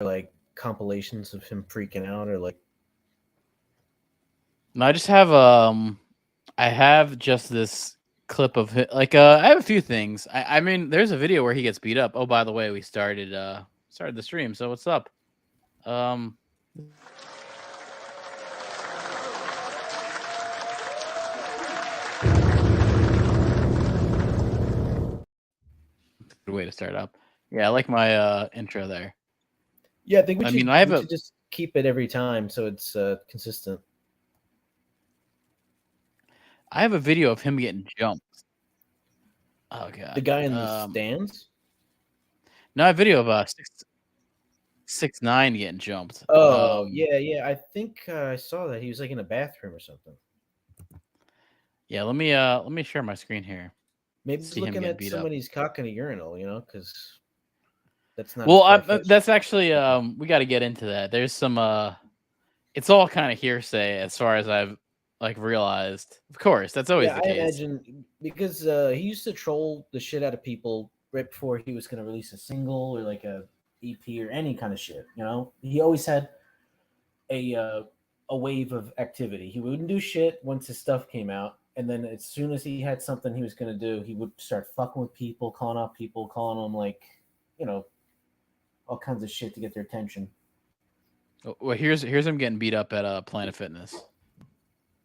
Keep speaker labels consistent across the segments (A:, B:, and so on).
A: like compilations of him freaking out or like?
B: No, I have just this clip of I have a few things. I mean, there's a video where he gets beat up. Oh, by the way, we started the stream. So what's up? Um, good way to start up. Yeah, I like my intro there.
A: Yeah, I think
B: I mean, I have
A: we
B: a
A: should just keep it every time so it's consistent.
B: video of him getting jumped. Oh
A: The
B: god.
A: guy in the stands.
B: No, I have a video of 6ix9ine getting jumped.
A: Oh yeah. I think I saw that he was like in a bathroom or something.
B: Yeah, let me share my screen here.
A: Maybe he's
B: See him
A: looking
B: getting
A: at
B: beat up.
A: somebody's cock in a urinal, because that's not as
B: Well,
A: far fetched.
B: that's actually we got to get into that. There's some it's all kind of hearsay as far as I've realized. Of course, that's always
A: Yeah,
B: the
A: I
B: case.
A: imagine because he used to troll the shit out of people right before he was going to release a single or like a EP or any kind of shit. He always had a uh, a wave of activity. He wouldn't do shit once his stuff came out, and then as soon as he had something he was going to do, he would start fucking with people, calling out people, calling them like, you know, all kinds of shit to get their attention.
B: Well, here's him getting beat up at Planet Fitness.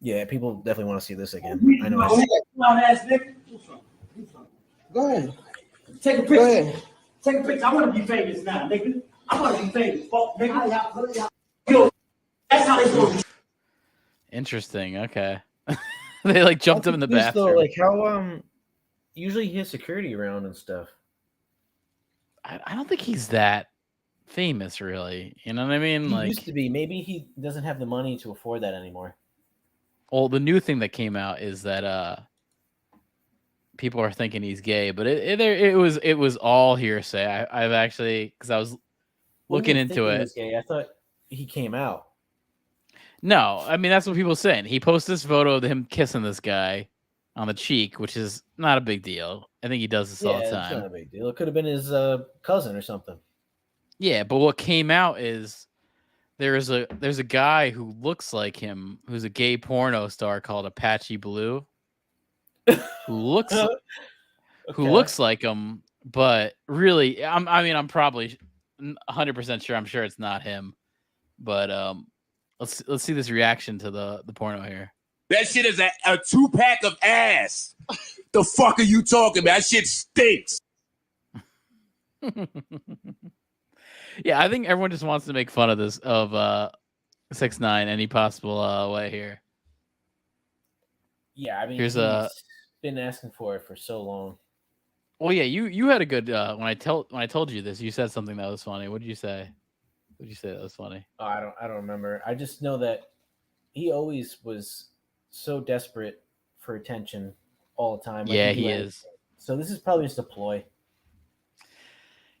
A: Yeah, people definitely want to see this again. I know.
C: Go ahead.
D: Take a
C: Go
D: picture.
C: ahead.
D: Take a picture. I want to be famous now, nigga. I want to be famous. Fuck, nigga. Yo, that's how they do it.
B: Interesting. Okay. They jumped him in the bathroom.
A: Though, like how usually he has security around and stuff.
B: I don't think he's that famous, really. You know what I mean?
A: He used to be. Maybe he doesn't have the money to afford that anymore.
B: Well, the new thing that came out is that people are thinking he's gay, but it was all hearsay. I've actually, because I was looking into it.
A: He was gay? I thought he came out.
B: No, I mean that's what people are saying. He posted this photo of him kissing this guy on the cheek, which is not a big deal. I think he does this all the time.
A: It's not a big deal. It could have been his cousin or something.
B: Yeah, but what came out is there's a guy who looks like him, who's a gay porno star called Apache Blue, who looks who looks like him, but really, I'm probably 100% sure. I'm sure it's not him, but let's see this reaction to the porno here.
E: That shit is a 2-pack of ass. The fuck are you talking about? That shit stinks.
B: Yeah, I think everyone just wants to make fun of this of 6ix9ine any possible way here.
A: Yeah, I mean,
B: he's
A: been asking for it for so long.
B: Well, yeah, you had a good when I told you this, you said something that was funny. What did you say? What did you say that was funny?
A: Oh, I don't remember. I just know that he always was so desperate for attention all the time.
B: Yeah, he is.
A: So this is probably just a ploy.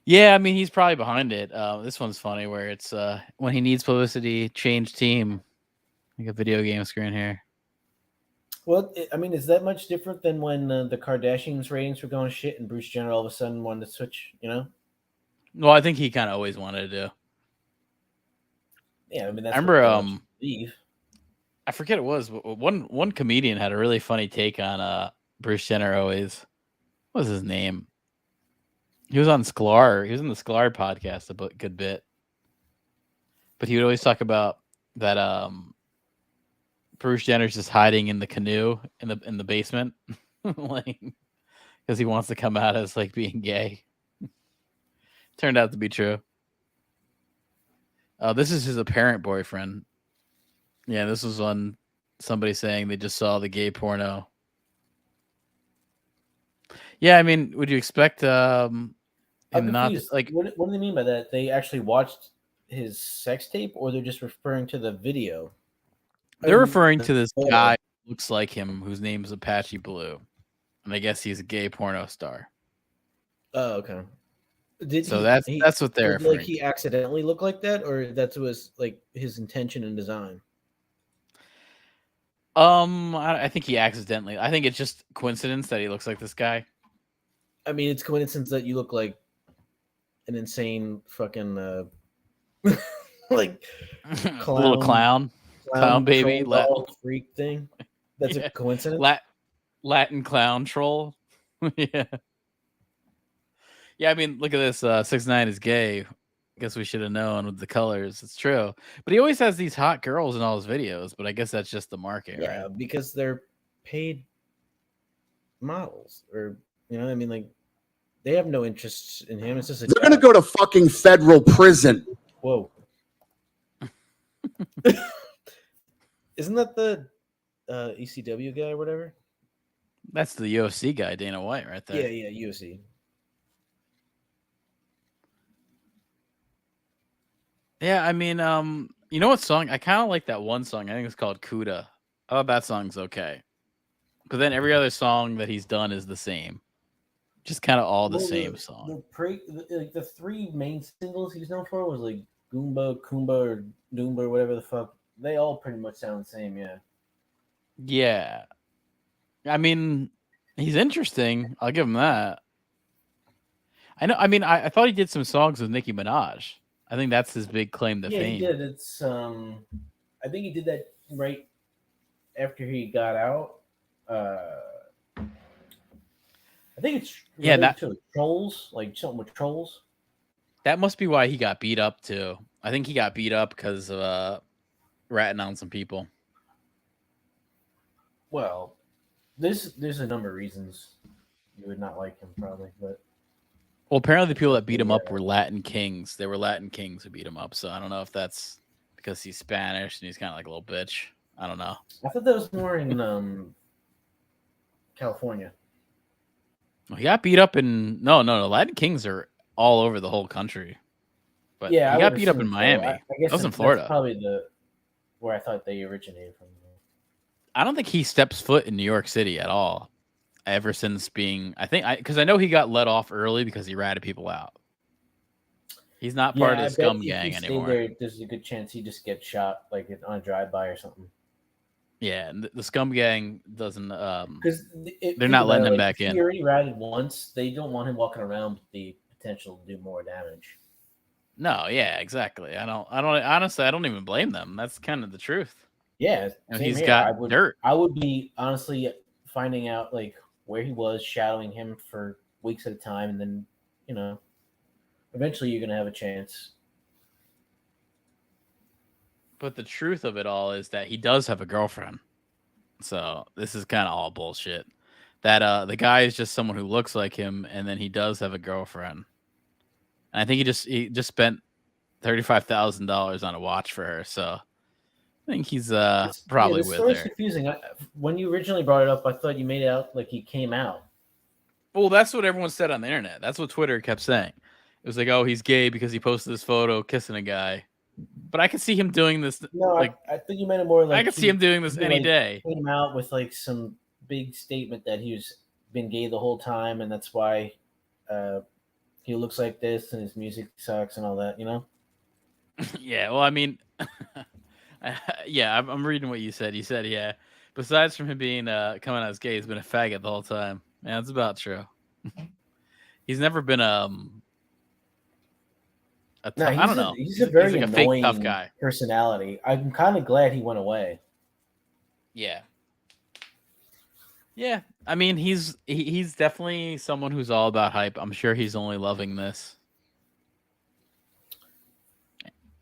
B: Yeah, I mean, he's probably behind it. This one's funny where it's when he needs publicity, change team. Like a video game screen here.
A: Well, I mean, is that much different than when the Kardashians' ratings were going shit and Bruce Jenner all of a sudden wanted to switch,
B: Well, I think he kind of always wanted to do.
A: Yeah, I mean, that's
B: I remember,
A: leave.
B: I forget it was, one comedian had a really funny take on Bruce Jenner always. What was his name? He was on Sklar. He was in the Sklar podcast a good bit. But he would always talk about that Bruce Jenner's just hiding in the canoe in the basement, like because he wants to come out as like being gay. Turned out to be true. This is his apparent boyfriend. Yeah, this was on somebody saying they just saw the gay porno. Yeah, I mean, would you expect him not like?
A: What do they mean by that? They actually watched his sex tape, or they're just referring to the video?
B: They're referring to this guy who looks like him, whose name is Apache Blue, and I guess he's a gay porno star.
A: Oh, okay.
B: That's what they're referring.
A: Like he accidentally looked like that, or that was like his intention and design.
B: I think he accidentally. I think it's just coincidence that he looks like this guy.
A: I mean, it's coincidence that you look like an insane fucking Like
B: Little clown baby,
A: troll dog freak thing. That's
B: Yeah.
A: a coincidence.
B: Latin clown troll. Yeah. Yeah, I mean, look at this. 6ix9ine is gay. I guess we should have known with the colors. It's true. But he always has these hot girls in all his videos, but I guess that's just the market,
A: Yeah,
B: right?
A: because they're paid models, or I mean, like they have no interest in him. It's just
C: They're gonna go to fucking federal prison.
A: Whoa. Isn't that the ECW guy or whatever?
B: That's the UFC guy, Dana White, right there.
A: Yeah, UFC.
B: Yeah, I mean, you know what song? I kind of like that one song. I think it's called Cuda. I thought that song's okay. But then every other song that he's done is the same. Just kind of all the same song.
A: The three main singles he's known for was like Goomba, Kumba, or Doomba, or whatever the fuck. They all pretty much sound the same, yeah.
B: Yeah. I mean, he's interesting. I'll give him that. I know. I mean, I thought he did some songs with Nicki Minaj. I think that's his big claim to fame.
A: Yeah, he did. It's I think he did that right after he got out. I think it's to trolls, like something with trolls.
B: That must be why he got beat up too. I think he got beat up because of ratting on some people.
A: Well, there's a number of reasons you would not like him, probably, but.
B: Well, apparently the people that beat him up were Latin kings. They were Latin kings who beat him up. So I don't know if that's because he's Spanish and he's kind of like a little bitch. I don't know.
A: I thought that was more in California.
B: Well, he got beat up in no. Latin kings are all over the whole country. But he got beat up in Miami.
A: I guess
B: that was in Florida.
A: That's probably where I thought they originated from.
B: I don't think he steps foot in New York City at all. Ever since being, because I know he got let off early because he ratted people out. He's not part of the scum gang anymore.
A: There's a good chance he just gets shot like on a drive-by or something.
B: Yeah, and the scum gang doesn't.
A: Because
B: they're not letting him back in.
A: He already ratted once. They don't want him walking around with the potential to do more damage.
B: No, yeah, exactly. I don't. Honestly, I don't even blame them. That's kind of the truth.
A: Yeah,
B: he's got dirt.
A: I would be honestly finding out like where he was, shadowing him for weeks at a time, and then, eventually you're going to have a chance.
B: But the truth of it all is that he does have a girlfriend. So this is kind of all bullshit. That the guy is just someone who looks like him, and then he does have a girlfriend. And I think he just spent $35,000 on a watch for her, so I think he's probably with her. It's
A: confusing. When you originally brought it up, I thought you made it out like he came out.
B: Well, that's what everyone said on the internet. That's what Twitter kept saying. It was like, oh, he's gay because he posted this photo kissing a guy. But I could see him doing this.
A: No, I think you meant it more like
B: I could see him doing this any day.
A: Came out with like some big statement that he was been gay the whole time, and that's why he looks like this and his music sucks and all that.
B: Yeah. Well, I mean. Yeah, I'm reading what you said. You said, yeah. Besides from him being coming out as gay, he's been a faggot the whole time. Yeah, that's about true. He's never been I don't know.
A: He's a very
B: like
A: annoying,
B: a fake tough guy.
A: Personality. I'm kind of glad he went away.
B: Yeah. Yeah, I mean, he's definitely someone who's all about hype. I'm sure he's only loving this.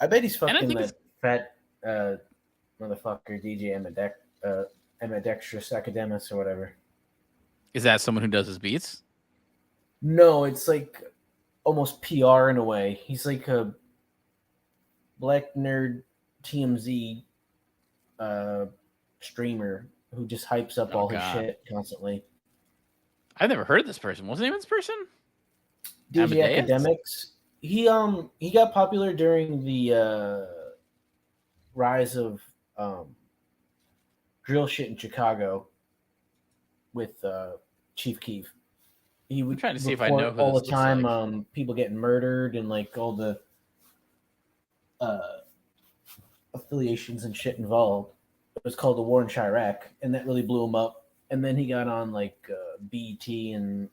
A: I bet he's fucking that fat motherfucker DJ Ambidextrous Academus or whatever.
B: Is that someone who does his beats?
A: No, it's like almost PR in a way. He's like a black nerd TMZ streamer who just hypes up all his shit constantly.
B: I've never heard of this person. What's the name of this person?
A: DJ Academics. He got popular during the rise of drill shit in Chicago with Chief Keef. He would
B: trying to see if I know who
A: all
B: this
A: the time.
B: like.
A: People getting murdered and like all the affiliations and shit involved. It was called the War in Chirac, and that really blew him up. And then he got on like BET and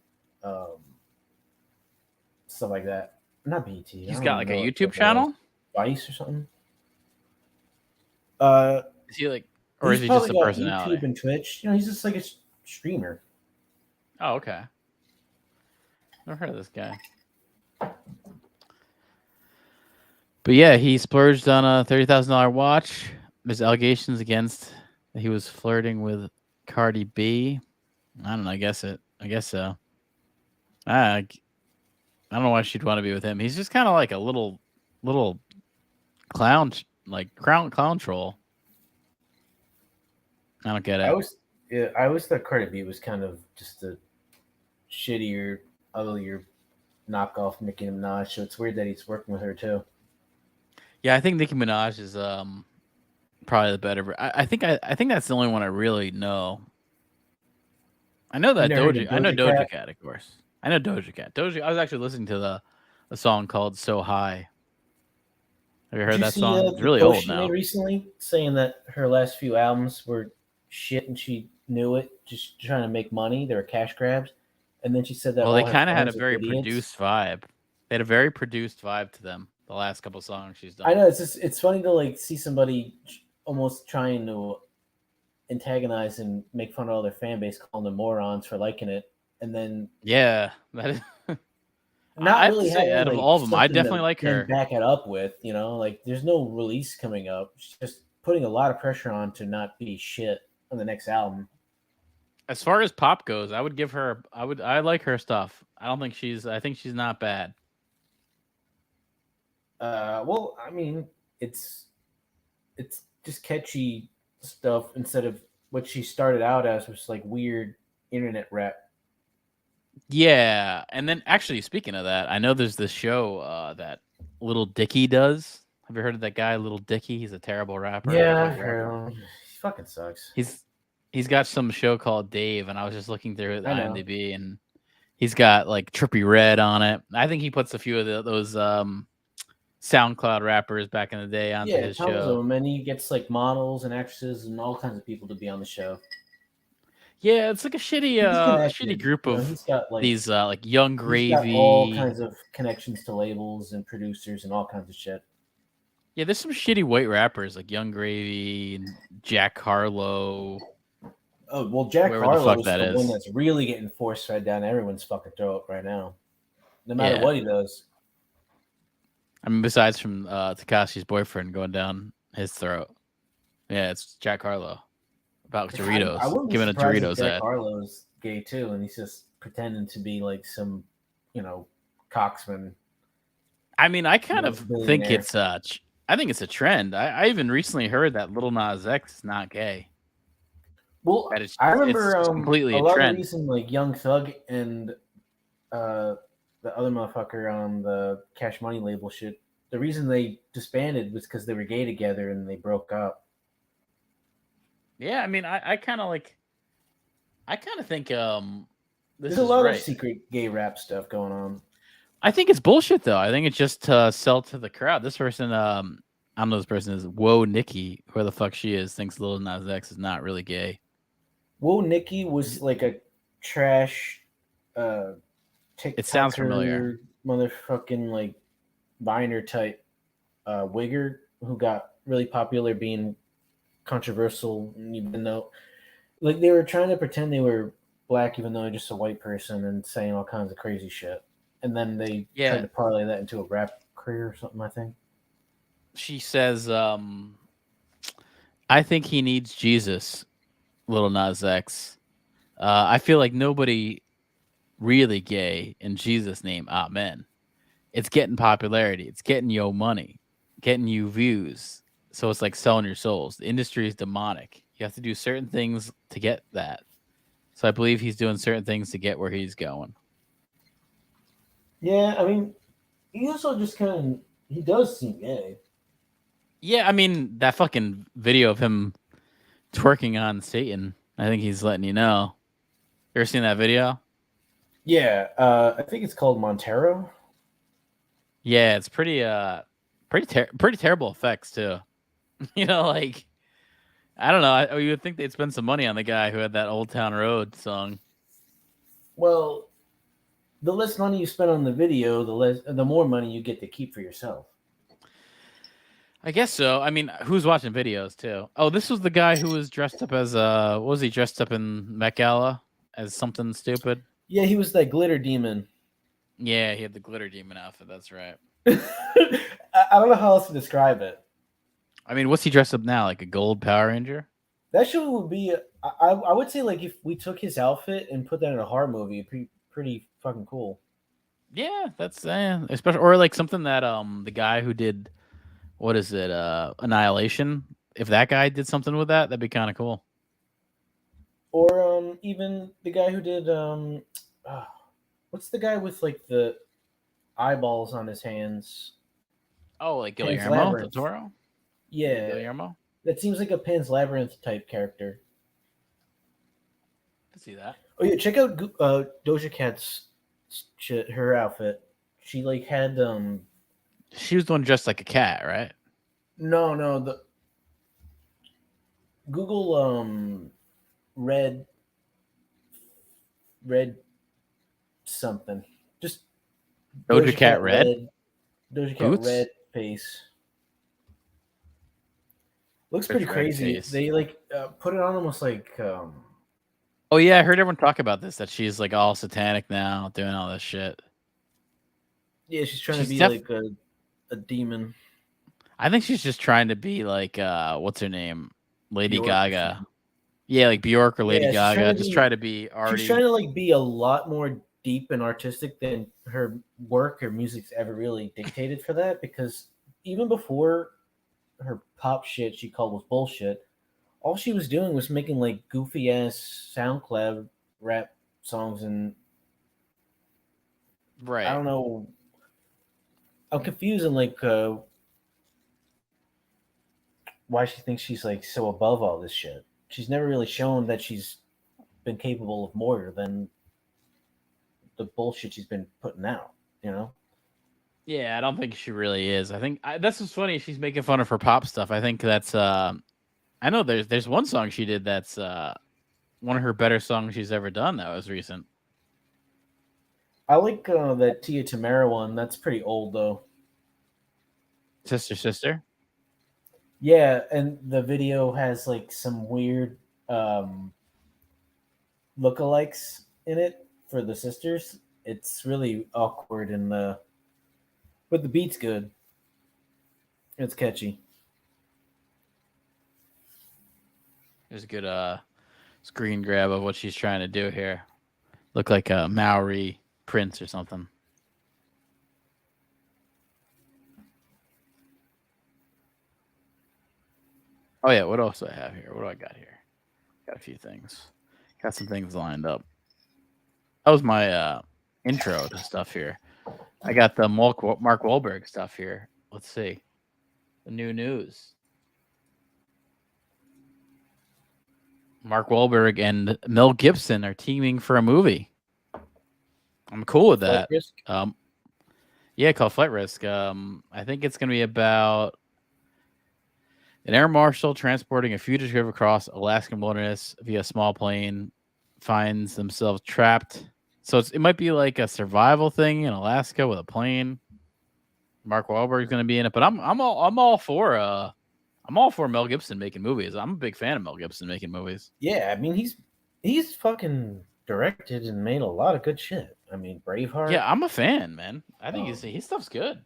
A: stuff like that. Not BET.
B: He's got like a YouTube channel.
A: Vice or something.
B: Is he like, or is
A: He's
B: he just
A: probably
B: a
A: got
B: personality?
A: YouTube and Twitch. You know, he's just like a streamer.
B: Oh, okay. Never heard of this guy. But yeah, he splurged on a $30,000 watch. There's allegations against that he was flirting with Cardi B. I don't know. I guess so. I don't know why she'd want to be with him. He's just kind of like a little clown, like clown troll. I don't get it.
A: I always thought Cardi B was kind of just a shittier, uglier knockoff Nicki Minaj. So it's weird that he's working with her too.
B: Yeah, I think Nicki Minaj is probably the better. I think that's the only one I really know. I know that Doja. I know Doja Cat, of course. I know Doja Cat. I was actually listening to the song called "So High." Have you heard that song? It's really old now.
A: Recently, saying that her last few albums were shit and she knew it, just trying to make money. They were cash grabs, and then she said that.
B: Well, they kind of had a very produced vibe. They had a very produced vibe to them. The last couple songs she's done.
A: I know it's funny to like see somebody almost trying to antagonize and make fun of all their fan base, calling them morons for liking it, and then
B: yeah, that is.
A: Not really having,
B: out of all of them, I definitely like her.
A: Back it up with, you know, like there's no release coming up. She's just putting a lot of pressure on to not be shit on the next album.
B: As far as pop goes, I would give her. I like her stuff. I think she's not bad.
A: Well, I mean, it's just catchy stuff instead of what she started out as, which is like weird internet rap.
B: Yeah, and then actually, speaking of that, I know there's this show that Little Dicky does. Have you heard of that guy, Little Dicky? He's a terrible rapper.
A: Yeah, he fucking sucks.
B: He's got some show called Dave, and I was just looking through IMDb, and he's got like Trippie Redd on it. I think he puts a few of those SoundCloud rappers back in the day onto his show.
A: Of them, and he gets like models and actresses and all kinds of people to be on the show.
B: Yeah, it's like a shitty group of he's got, like, these like Young Gravy.
A: He's got all kinds of connections to labels and producers and all kinds of shit.
B: Yeah, there's some shitty white rappers like Young Gravy and Jack Harlow.
A: Oh well, Jack Harlow is the one that's really getting force fed down everyone's fucking throat right now, no matter what he does.
B: I mean, besides from Tekashi's boyfriend going down his throat, yeah, it's Jack Harlow. About Doritos, giving a Doritos ad.
A: Jack Harlow's gay too, and he's just pretending to be like some, coxman.
B: I mean, I kind of think it's I think it's a trend. I even recently heard that Lil Nas X is not gay.
A: Well, I remember completely a lot of the reason like Young Thug and the other motherfucker on the Cash Money label shit. The reason they disbanded was because they were gay together and they broke up.
B: Yeah, I mean, I kind of think
A: there's a lot of secret gay rap stuff going on.
B: I think it's bullshit though. I think it's just to sell to the crowd. This person, I don't know, this person is Whoa Nikki, whoever the fuck she is, thinks Lil Nas X is not really gay.
A: Whoa Nikki was like a trash TikToker,
B: it sounds familiar.
A: Motherfucking like Viner type wigger who got really popular being controversial, even though like they were trying to pretend they were black even though they're just a white person and saying all kinds of crazy shit, and then they tried to parlay that into a rap career or something. I think
B: she says I think he needs Jesus, Lil Nas X. I feel like nobody really gay in Jesus' name, amen. It's getting popularity, it's getting you money, getting you views. So it's like selling your souls. The industry is demonic. You have to do certain things to get that. So I believe he's doing certain things to get where he's going.
A: Yeah, I mean, he also just he does seem gay.
B: Yeah, I mean, that fucking video of him twerking on Satan, I think he's letting you know. You ever seen that video?
A: Yeah, I think it's called Montero.
B: Yeah, it's pretty terrible effects too. Like, I don't know. You would think they'd spend some money on the guy who had that Old Town Road song.
A: Well, the less money you spend on the video, the more money you get to keep for yourself.
B: I guess so. I mean, who's watching videos too? Oh, this was the guy who was dressed up as what was he dressed up in Met Gala as something stupid?
A: Yeah, he was that glitter demon.
B: Yeah, he had the glitter demon outfit. That's right.
A: I don't know how else to describe it.
B: I mean, what's he dressed up now? Like a gold Power Ranger?
A: That show would be. I would say like if we took his outfit and put that in a horror movie, it'd be pretty fucking cool.
B: Yeah, that's especially or like something that the guy who did what is it Annihilation? If that guy did something with that, that'd be kind of cool.
A: Or even the guy who did what's the guy with like the eyeballs on his hands?
B: Oh, like
A: Pan's
B: Guillermo del
A: Labyrinth.
B: Toro?
A: Yeah,
B: Guillermo?
A: that seems like a Pan's Labyrinth type character.
B: I can see that.
A: Oh yeah, check out Doja Cat's shit. Her outfit. She like had
B: She was the one dressed like a cat, right?
A: no the Google red something. Just
B: Doja Cat red?
A: Doja Cat
B: Boots?
A: red face. Looks
B: Doja
A: pretty
B: Red
A: crazy.
B: face.
A: They like put it on almost like
B: Oh yeah, I heard everyone talk about this, that she's like all satanic now, doing all this shit.
A: yeah, she's trying
B: She's
A: to be
B: def-
A: like a demon.
B: I think she's just trying to be like what's her name? Lady
A: Bjork or
B: Gaga.
A: something.
B: Yeah, like Bjork or Lady
A: Yeah, she's trying
B: Gaga.
A: to
B: Just
A: be-
B: try to be arty.
A: She's trying to like be a lot more deep and artistic than her work or music's ever really dictated for that. Because even before her pop shit she called was bullshit, all she was doing was making like goofy ass SoundCloud rap songs, and
B: Right.
A: I don't know. I'm confused in like why she thinks she's like so above all this shit. She's never really shown that she's been capable of more than the bullshit she's been putting out, you know?
B: Yeah, I don't think she really is. I think that's what's funny. She's making fun of her pop stuff. I think that's I know there's one song she did that's one of her better songs she's ever done that was recent.
A: I like that Tia Tamara one. That's pretty old though.
B: Sister.
A: Yeah, and the video has like some weird lookalikes in it for the sisters. It's really awkward and but the beat's good. It's catchy.
B: There's a good screen grab of what she's trying to do here. Look like a Maori prince or something. Oh yeah, what else do I have here? What do I got here? Got a few things. Got some things lined up. That was my intro to stuff here. I got the Mark Wahlberg stuff here. Let's see. The new news. Mark Wahlberg and Mel Gibson are teaming for a movie. I'm cool with that.
A: Risk?
B: Yeah, called Flight Risk. I think it's going to be about an air marshal transporting a fugitive across Alaskan wilderness via small plane finds themselves trapped. So it might be like a survival thing in Alaska with a plane. Mark Wahlberg's going to be in it, but I'm all for Mel Gibson making movies. I'm a big fan of Mel Gibson making movies.
A: Yeah, I mean he's fucking directed and made a lot of good shit. I mean Braveheart.
B: Yeah, I'm a fan, man. I think his stuff's good.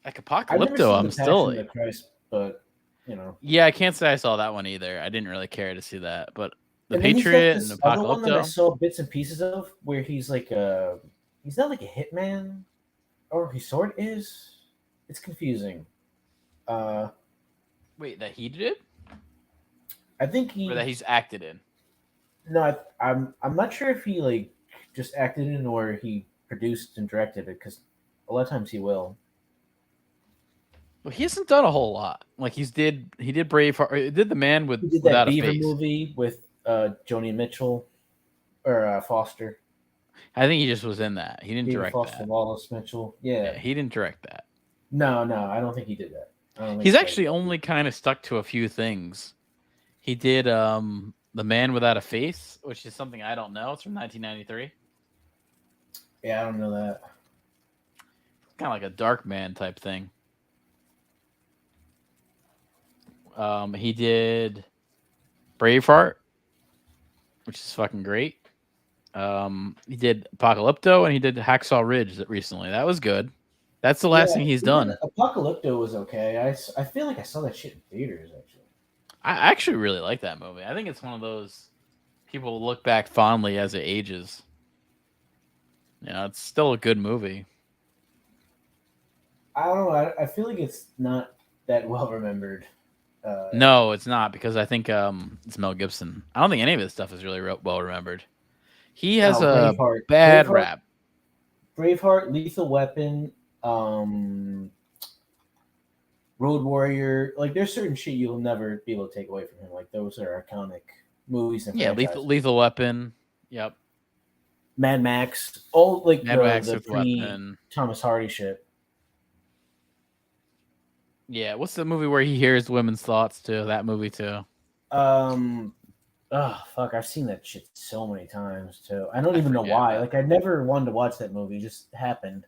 B: Like
A: I've never
B: Apocalypto,
A: seen
B: I'm
A: The
B: still
A: Passion of the Christ, but you know.
B: yeah, I can't say I saw that one either. I didn't really care to see that, but The
A: And then he's got
B: Patriot
A: this
B: and
A: other one that I
B: Apocalypto.
A: saw bits and pieces of, where he's like he's not like a hitman, or he sort of is. It's confusing.
B: Wait, that he did,
A: I think
B: or that he's acted in?
A: no, I'm not sure if he like just acted in or he produced and directed it, because a lot of times he will.
B: Well, he hasn't done a whole lot. Like he did Braveheart. He did The Man
A: He did that
B: Without a
A: Beaver
B: Face.
A: movie with Joni Mitchell or Foster.
B: I think he just was in that. He didn't
A: Beaver
B: direct
A: Foster
B: that.
A: Wallace Mitchell.
B: Yeah,
A: Yeah.
B: he didn't direct that.
A: No, I don't think he did that. I don't think
B: He's
A: he
B: actually
A: did.
B: only kind of stuck to a few things. He did The Man Without a Face, which is something I don't know. It's from 1993.
A: Yeah, I don't know that.
B: kind of like a Dark Man type thing. He did Braveheart, which is fucking great. He did Apocalypto and he did Hacksaw Ridge recently. That was good. That's the last thing he's done.
A: Apocalypto was okay. I feel like I saw that shit in theaters actually.
B: I actually really like that movie. I think it's one of those people look back fondly as it ages. You know, it's still a good movie.
A: I don't know. I feel like it's not that well remembered.
B: No, it's not, because I think it's Mel Gibson. I don't think any of his stuff is really well remembered. He has a bad rap.
A: Braveheart, Lethal Weapon, Road Warrior. Like, there's certain shit you'll never be able to take away from him. Like, those are iconic movies. And
B: yeah, Lethal Weapon. Yep.
A: Mad Max. All like
B: Mad Max
A: the
B: Weapon.
A: Thomas Hardy shit.
B: Yeah, what's the movie where he hears women's thoughts too? That movie too.
A: Oh fuck! I've seen that shit so many times too. I don't even know why. Like, I never wanted to watch that movie. It just happened.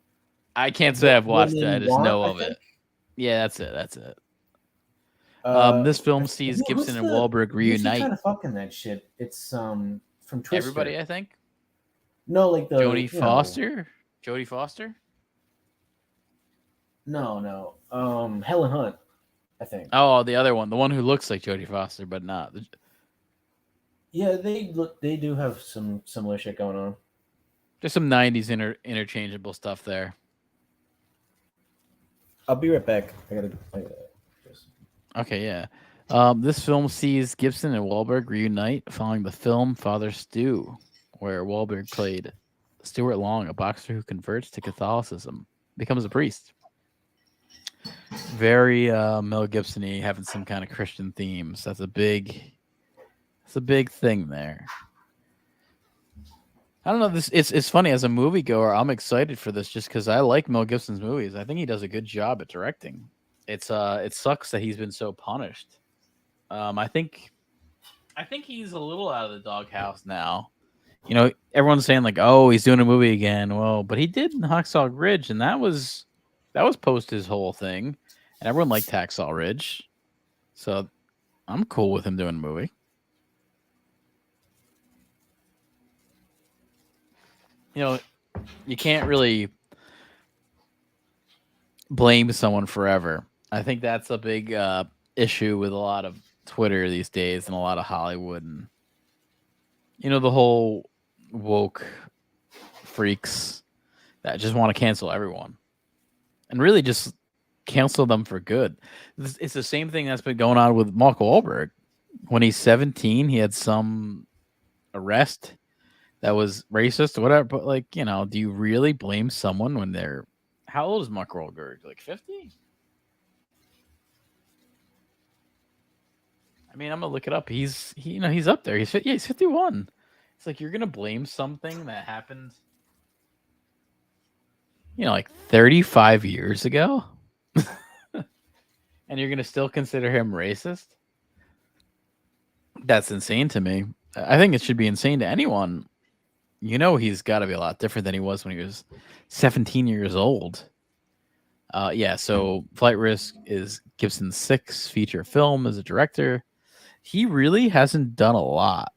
B: I can't say I've watched it. I just know of it. Yeah, that's it. That's it. This film sees Gibson and Wahlberg reunite.
A: Kind of fucking that shit. It's from Twister.
B: Everybody, I think.
A: No, like the
B: Jodie Foster. Jodie Foster.
A: No. Helen Hunt, I think.
B: Oh, the other one, the one who looks like Jodie Foster, but not.
A: Yeah, they do have some similar shit going on.
B: There's some '90s interchangeable stuff there.
A: I'll be right back. I gotta
B: Okay, yeah. This film sees Gibson and Wahlberg reunite following the film Father Stu, where Wahlberg played Stuart Long, a boxer who converts to Catholicism, becomes a priest. Very Mel Gibson-y, having some kind of Christian themes. That's a big thing there. I don't know. It's funny, as a moviegoer, I'm excited for this just because I like Mel Gibson's movies. I think he does a good job at directing. It sucks that he's been so punished. I think he's a little out of the doghouse now. You know, everyone's saying like, "Oh, he's doing a movie again." Well, but he did Hacksaw Ridge, and that was post his whole thing, and everyone liked Hacksaw Ridge, so I'm cool with him doing a movie. You know, you can't really blame someone forever. I think that's a big issue with a lot of Twitter these days and a lot of Hollywood, and you know, the whole woke freaks that just want to cancel everyone and really just cancel them for good. It's the same thing that's been going on with Mark Wahlberg. When he's 17, he had some arrest that was racist or whatever. But, like, you know, do you really blame someone when they're... How old is Mark Wahlberg? Like 50? I mean, I'm going to look it up. He's up there. He's 51. It's like, you're going to blame something that happened, you know, like 35 years ago? And you're going to still consider him racist? That's insane to me. I think it should be insane to anyone. You know, he's got to be a lot different than he was when he was 17 years old. Yeah, so Flight Risk is Gibson's 6th feature film as a director. He really hasn't done a lot.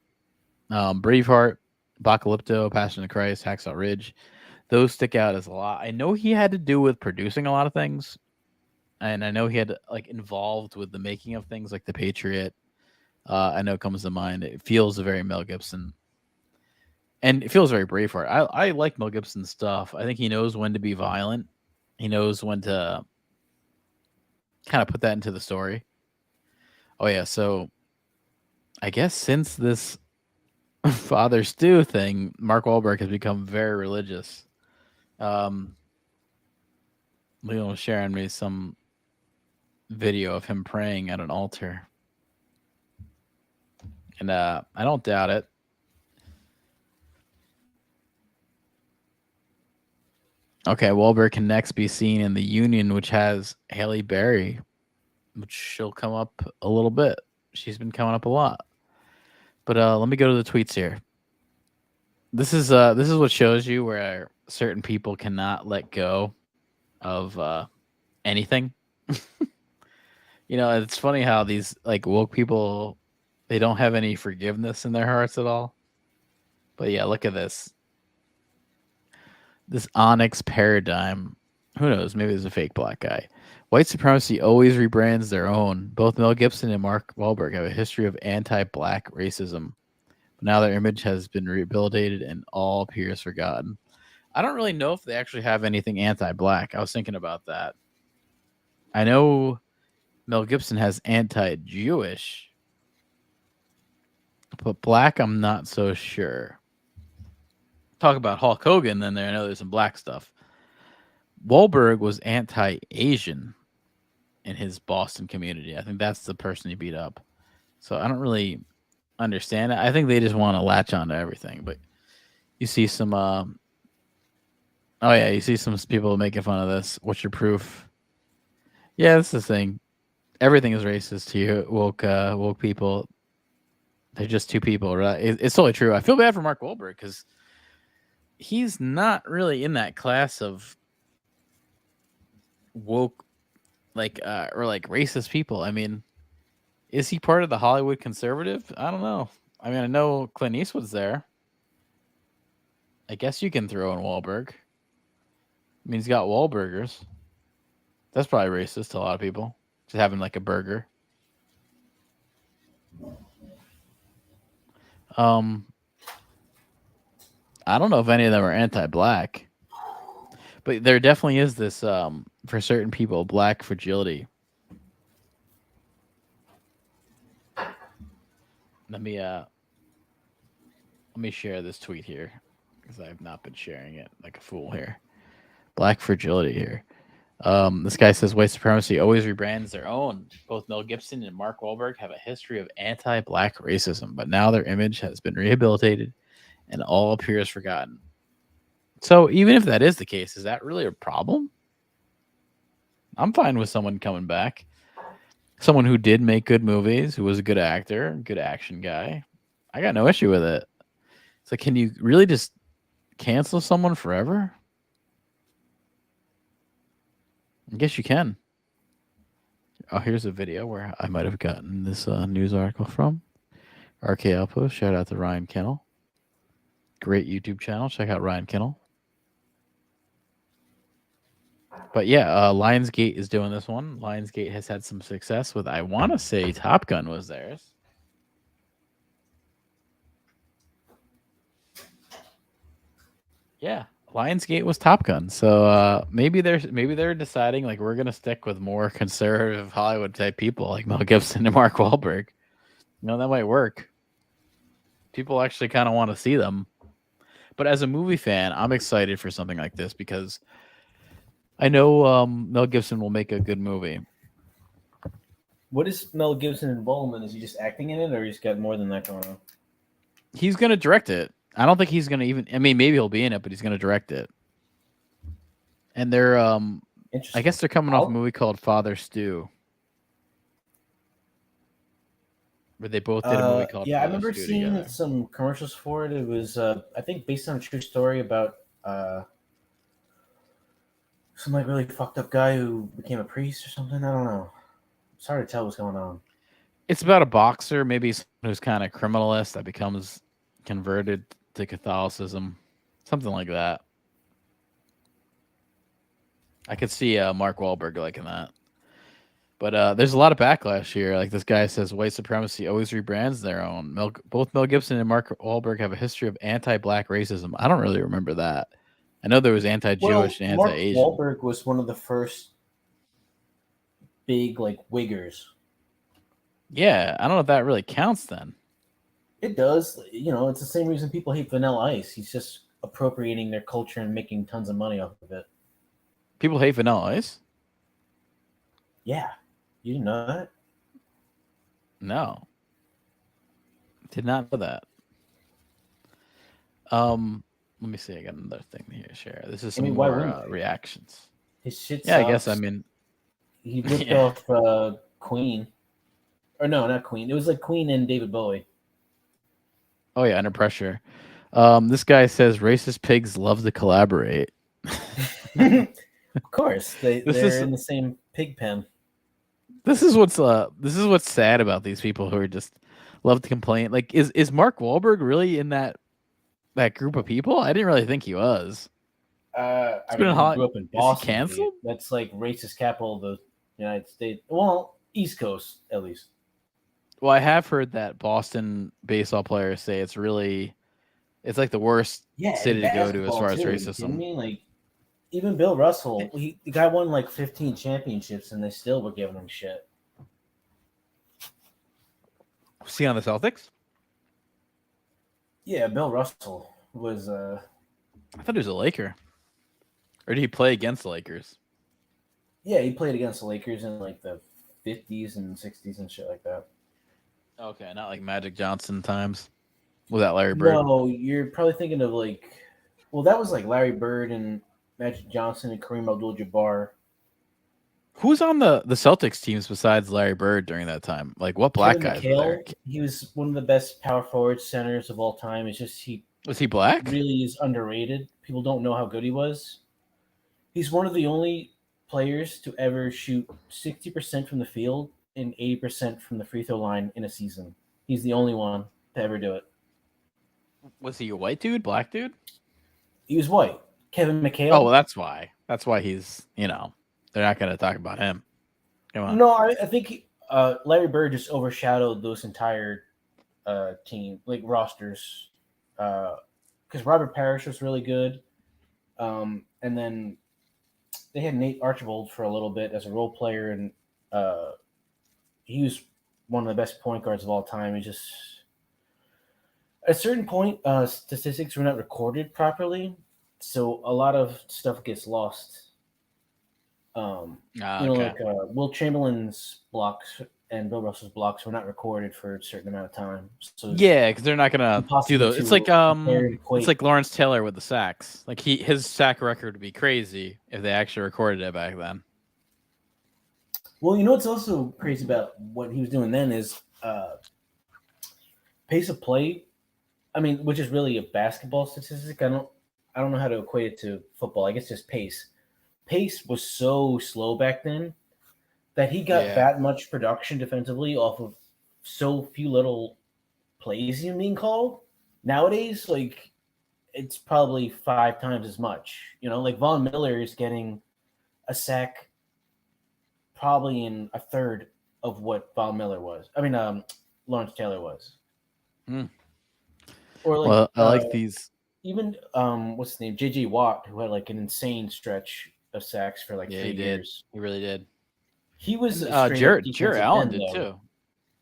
B: Braveheart, Apocalypto, Passion of Christ, Hacksaw Ridge, those stick out as a lot. I know he had to do with producing a lot of things, and I know he had like involved with the making of things like The Patriot. I know it comes to mind. It feels very Mel Gibson, and it feels very Braveheart. I like Mel Gibson's stuff. I think he knows when to be violent. He knows when to kind of put that into the story. Oh yeah, so I guess since this Father Stu thing, Mark Wahlberg has become very religious. Leo was sharing me some video of him praying at an altar. And I don't doubt it. Okay, Wahlberg can next be seen in The Union, which has Halle Berry, which she'll come up a little bit. She's been coming up a lot. But let me go to the tweets here. This is what shows you where certain people cannot let go of anything. You know, it's funny how these like woke people, they don't have any forgiveness in their hearts at all. But yeah, look at this. This Onyx paradigm. Who knows? Maybe it's a fake black guy. White supremacy always rebrands their own. Both Mel Gibson and Mark Wahlberg have a history of anti-black racism. But now their image has been rehabilitated and all peers forgotten. I don't really know if they actually have anything anti-black. I was thinking about that. I know Mel Gibson has anti-Jewish, but black, I'm not so sure. Talk about Hulk Hogan, then I know there's some black stuff. Wahlberg was anti-Asian in his Boston community. I think that's the person he beat up. So I don't really understand it. I think they just want to latch on to everything. But you see some, you see some people making fun of this. What's your proof? Yeah, that's the thing. Everything is racist to you, woke people. They're just two people, right? It's totally true. I feel bad for Mark Wahlberg because he's not really in that class of woke, or racist people. I mean, is he part of the Hollywood conservative? I don't know. I mean, I know Clint Eastwood's there. I guess you can throw in Wahlberg. I mean, he's got Wahlburgers. That's probably racist to a lot of people. Just having like a burger. I don't know if any of them are anti-black, but there definitely is this for certain people, black fragility. Let me share this tweet here because I have not been sharing it like a fool here. Black fragility here. This guy says white supremacy always rebrands their own. Both Mel Gibson and Mark Wahlberg have a history of anti-black racism, but now their image has been rehabilitated and all appears forgotten. So even if that is the case, is that really a problem? I'm fine with someone coming back. Someone who did make good movies, who was a good actor, good action guy. I got no issue with it. It's like, can you really just cancel someone forever? I guess you can. Oh, here's a video where I might have gotten this news article from. RK Outpost. Shout out to Ryan Kennel. Great YouTube channel. Check out Ryan Kennel. But yeah, Lionsgate is doing this one. Lionsgate has had some success with, I want to say Top Gun was theirs. Yeah, Lionsgate was Top Gun. So maybe they're deciding like we're gonna stick with more conservative Hollywood type people like Mel Gibson and Mark Wahlberg. You know, that might work. People actually kind of want to see them. But as a movie fan, I'm excited for something like this because I know Mel Gibson will make a good movie.
A: What is Mel Gibson involvement? Is he just acting in it, or he's got more than that going on?
B: He's going to direct it. I don't think he's going to even... I mean, maybe he'll be in it, but he's going to direct it. And they're... I guess they're coming off a movie called Father Stew. Where they both did a movie called
A: Yeah,
B: Father
A: I remember
B: Stew
A: seeing
B: together.
A: some commercials for it. It was, I think, based on a true story about some like really fucked up guy who became a priest or something. I don't know. It's hard to tell what's going on.
B: It's about a boxer, maybe someone who's kind of criminalist that becomes converted to Catholicism, something like that. I could see Mark Wahlberg liking that. But there's a lot of backlash here. Like this guy says, white supremacy always rebrands their own. Both Mel Gibson and Mark Wahlberg have a history of anti-black racism. I don't really remember that. I know there was anti-Jewish and anti-Asian.
A: Mark Wahlberg was one of the first big like wiggers.
B: Yeah, I don't know if that really counts then.
A: It does. You know, it's the same reason people hate Vanilla Ice. He's just appropriating their culture and making tons of money off of it.
B: People hate Vanilla Ice?
A: Yeah. You didn't know that?
B: No. Did not know that. Let me see. I got another thing here to share. This is some more reactions.
A: His shit
B: Yeah,
A: sucks.
B: I guess, I mean...
A: He ripped off Queen. Or no, not Queen. It was like Queen and David Bowie.
B: Oh, yeah, Under Pressure. This guy says racist pigs love to collaborate.
A: Of course, they're in the same pig pen.
B: This is what's sad about these people who are just love to complain. Like, is Mark Wahlberg really in that group of people? I didn't really think he was.
A: I
B: It's
A: mean,
B: been
A: he
B: hot.
A: grew up in
B: Is he
A: Boston.
B: canceled?
A: That's like racist capital of the United States. Well, East Coast at least.
B: Well, I have heard that Boston baseball players say it's like the worst
A: Yeah,
B: city to go to as
A: basketball,
B: far as
A: too. Are you kidding
B: racism.
A: me? Like, even Bill Russell, the guy won like 15 championships, and they still were giving him shit.
B: Was he on the Celtics?
A: Yeah, Bill Russell was.
B: I thought he was a Laker. Or did he play against the Lakers?
A: Yeah, he played against the Lakers in like the 50s and 60s and shit like that.
B: Okay, not like Magic Johnson times. Was that Larry Bird?
A: No, you're probably thinking of like, well, that was like Larry Bird and Magic Johnson and Kareem Abdul-Jabbar.
B: Who's on the Celtics teams besides Larry Bird during that time? Like, what black
A: Kevin
B: guys were there?
A: McHale, he was one of the best power forward centers of all time. It's just
B: Was he black?
A: really is underrated. People don't know how good he was. He's one of the only players to ever shoot 60% from the field and 80% from the free throw line in a season. He's the only one to ever do it.
B: Was he a white dude, black dude?
A: He was white. Kevin McHale.
B: Oh, well, that's why. That's why he's, they're not going to talk about him. Come on.
A: No, I think Larry Bird just overshadowed those entire team, like rosters. Because Robert Parrish was really good. And then they had Nate Archibald for a little bit as a role player, and he was one of the best point guards of all time. He just, at a certain point, statistics were not recorded properly, so a lot of stuff gets lost.
B: Okay.
A: Like Will Chamberlain's blocks and Bill Russell's blocks were not recorded for a certain amount of time. So
B: Yeah, because they're not gonna do
A: impossible
B: those.
A: to
B: It's like
A: compare and equate.
B: it's like Lawrence Taylor with the sacks. Like his sack record would be crazy if they actually recorded it back then.
A: Well, you know what's also crazy about what he was doing then is pace of play. I mean, which is really a basketball statistic. I don't know how to equate it to football. I guess just pace. Pace was so slow back then that he got that much production defensively off of so few little plays being called. Nowadays, like, it's probably 5 times as much. Like Von Miller is getting a sack probably in a third of what Von Miller was. I mean, Lawrence Taylor was. Or like,
B: Well, I like these.
A: Even what's his name, J.J. Watt, who had like an insane stretch of sacks for like 3 years.
B: He really did.
A: He was
B: Jared Allen did too.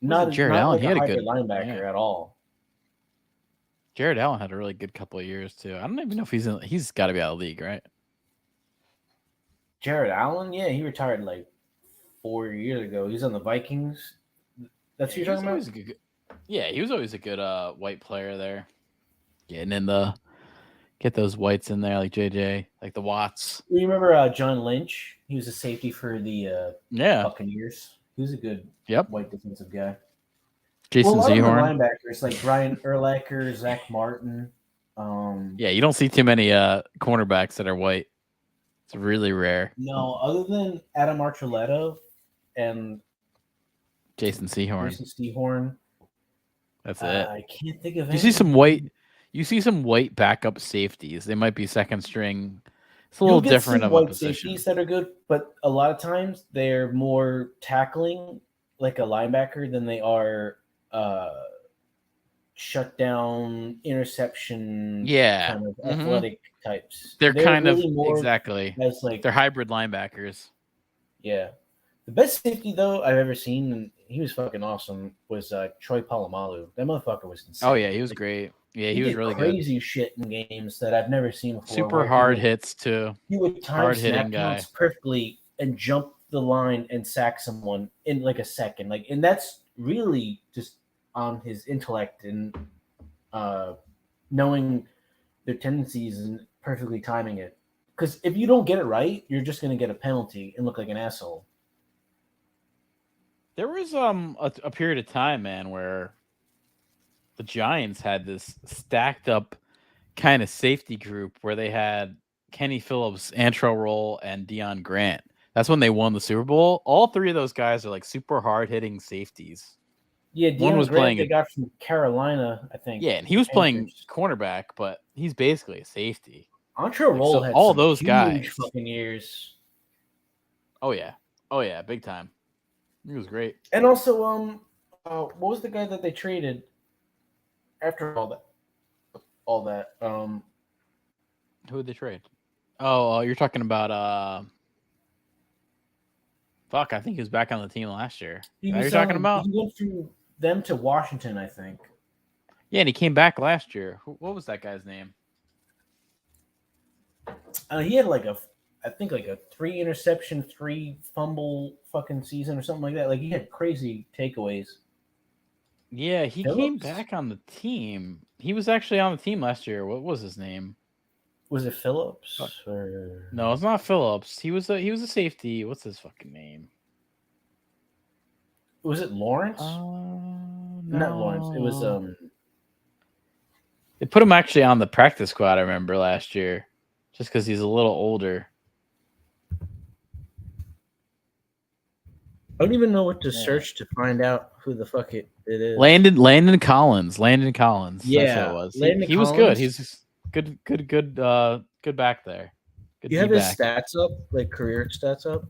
A: Not
B: Jared
A: not
B: Allen.
A: like
B: He had a
A: hybrid
B: good
A: linebacker at all.
B: Jared Allen had a really good couple of years too. I don't even know if he's got to be out of the league, right?
A: Jared Allen, yeah, he retired like 4 years ago. He's on the Vikings. That's who you're talking about?
B: He was always a good white player there. Getting in get those whites in there like JJ, like the Watts.
A: You remember John Lynch? He was a safety for the Buccaneers. He was a good white defensive guy.
B: Jason Zehorn.
A: Linebackers like Brian Urlacher, Zach Martin.
B: You don't see too many cornerbacks that are white. It's really rare.
A: No, other than Adam Archuleta and
B: Jason Sehorn. That's it.
A: I can't think of any.
B: You see some white backup safeties. They might be second string. It's a little different of a position.
A: Safeties that are good, but a lot of times they're more tackling like a linebacker than they are shut down, interception, kind of athletic types.
B: They're kind
A: really
B: of
A: more
B: exactly
A: as like
B: they're hybrid linebackers.
A: Yeah. The best safety though I've ever seen, and he was fucking awesome, was Troy Polamalu. That motherfucker was insane.
B: Oh yeah, he was great. Yeah, he was really
A: crazy shit in games that I've never seen before.
B: Super hard hits too.
A: He would time snap counts perfectly and jump the line and sack someone in like a second. And that's really just on his intellect and knowing their tendencies and perfectly timing it. Because if you don't get it right, you're just gonna get a penalty and look like an asshole.
B: There was a period of time, man, where the Giants had this stacked up kind of safety group where they had Kenny Phillips, Antro Roll, and Deion Grant. That's when they won the Super Bowl. All three of those guys are like super hard hitting safeties.
A: Yeah,
B: One
A: Deion
B: was
A: Grant
B: playing
A: they got from Carolina, I think.
B: Yeah, and he was playing
A: Panthers.
B: cornerback, but he's basically a safety.
A: Antro Roll
B: so
A: had
B: all
A: some
B: those
A: huge
B: guys.
A: fucking years.
B: Oh yeah, big time. He was great.
A: And also, what was the guy that they traded after all that?
B: Who did they trade? Oh, you're talking about fuck, I think he was back on the team last year. You're talking about?
A: He went from them to Washington, I think.
B: Yeah, and he came back last year. What was that guy's name?
A: He had like a 3 interception, 3 fumble fucking season or something like that. Like he had crazy takeaways.
B: Yeah, he came back on the team. He was actually on the team last year. What was his name?
A: Was it Phillips? Or...
B: No, it's not Phillips. He was a safety. What's his fucking name?
A: Was it Lawrence?
B: No.
A: Not Lawrence. It was
B: They put him actually on the practice squad. I remember last year, just because he's a little older.
A: I don't even know what to search to find out who the fuck it is.
B: Landon Collins.
A: Yeah,
B: that's who it was. He was good. He's just good back there. Good
A: you have his
B: back.
A: stats up, like career stats up?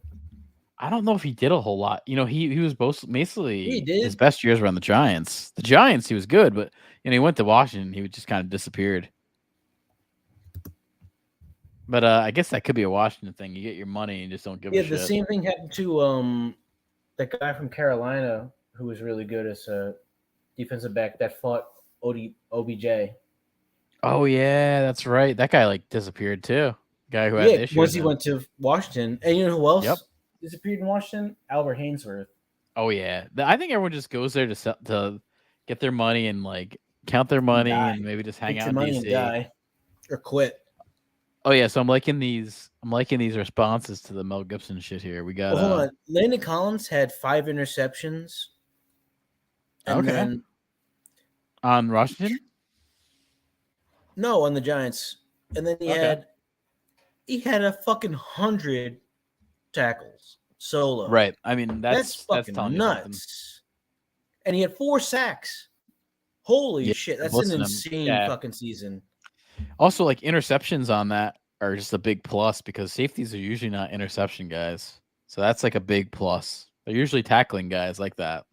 B: I don't know if he did a whole lot. You know, he was basically
A: He did.
B: His best years were on the Giants. The Giants, he was good, but he went to Washington, he just kind of disappeared. But I guess that could be a Washington thing. You get your money and just don't give a shit.
A: Yeah, the same thing happened to that guy from Carolina who was really good as a defensive back that fought OBJ.
B: Oh yeah, that's right. That guy like disappeared too. Guy who had issues.
A: Once he went to Washington, and you know who else disappeared in Washington? Albert Hainsworth.
B: Oh yeah, I think everyone just goes there to get their money and like count their money and maybe just hang out in DC
A: and die or quit.
B: Oh yeah, so I'm liking these responses to the Mel Gibson shit here. We got
A: hold on. Landon Collins had 5 interceptions.
B: And then on Washington?
A: No, on the Giants. And then he had a fucking 100 tackles solo.
B: Right. I mean, that's
A: fucking nuts. And he had 4 sacks. Holy shit, that's an insane fucking season.
B: Also, like interceptions on that are just a big plus because safeties are usually not interception guys. So that's like a big plus. They're usually tackling guys like that.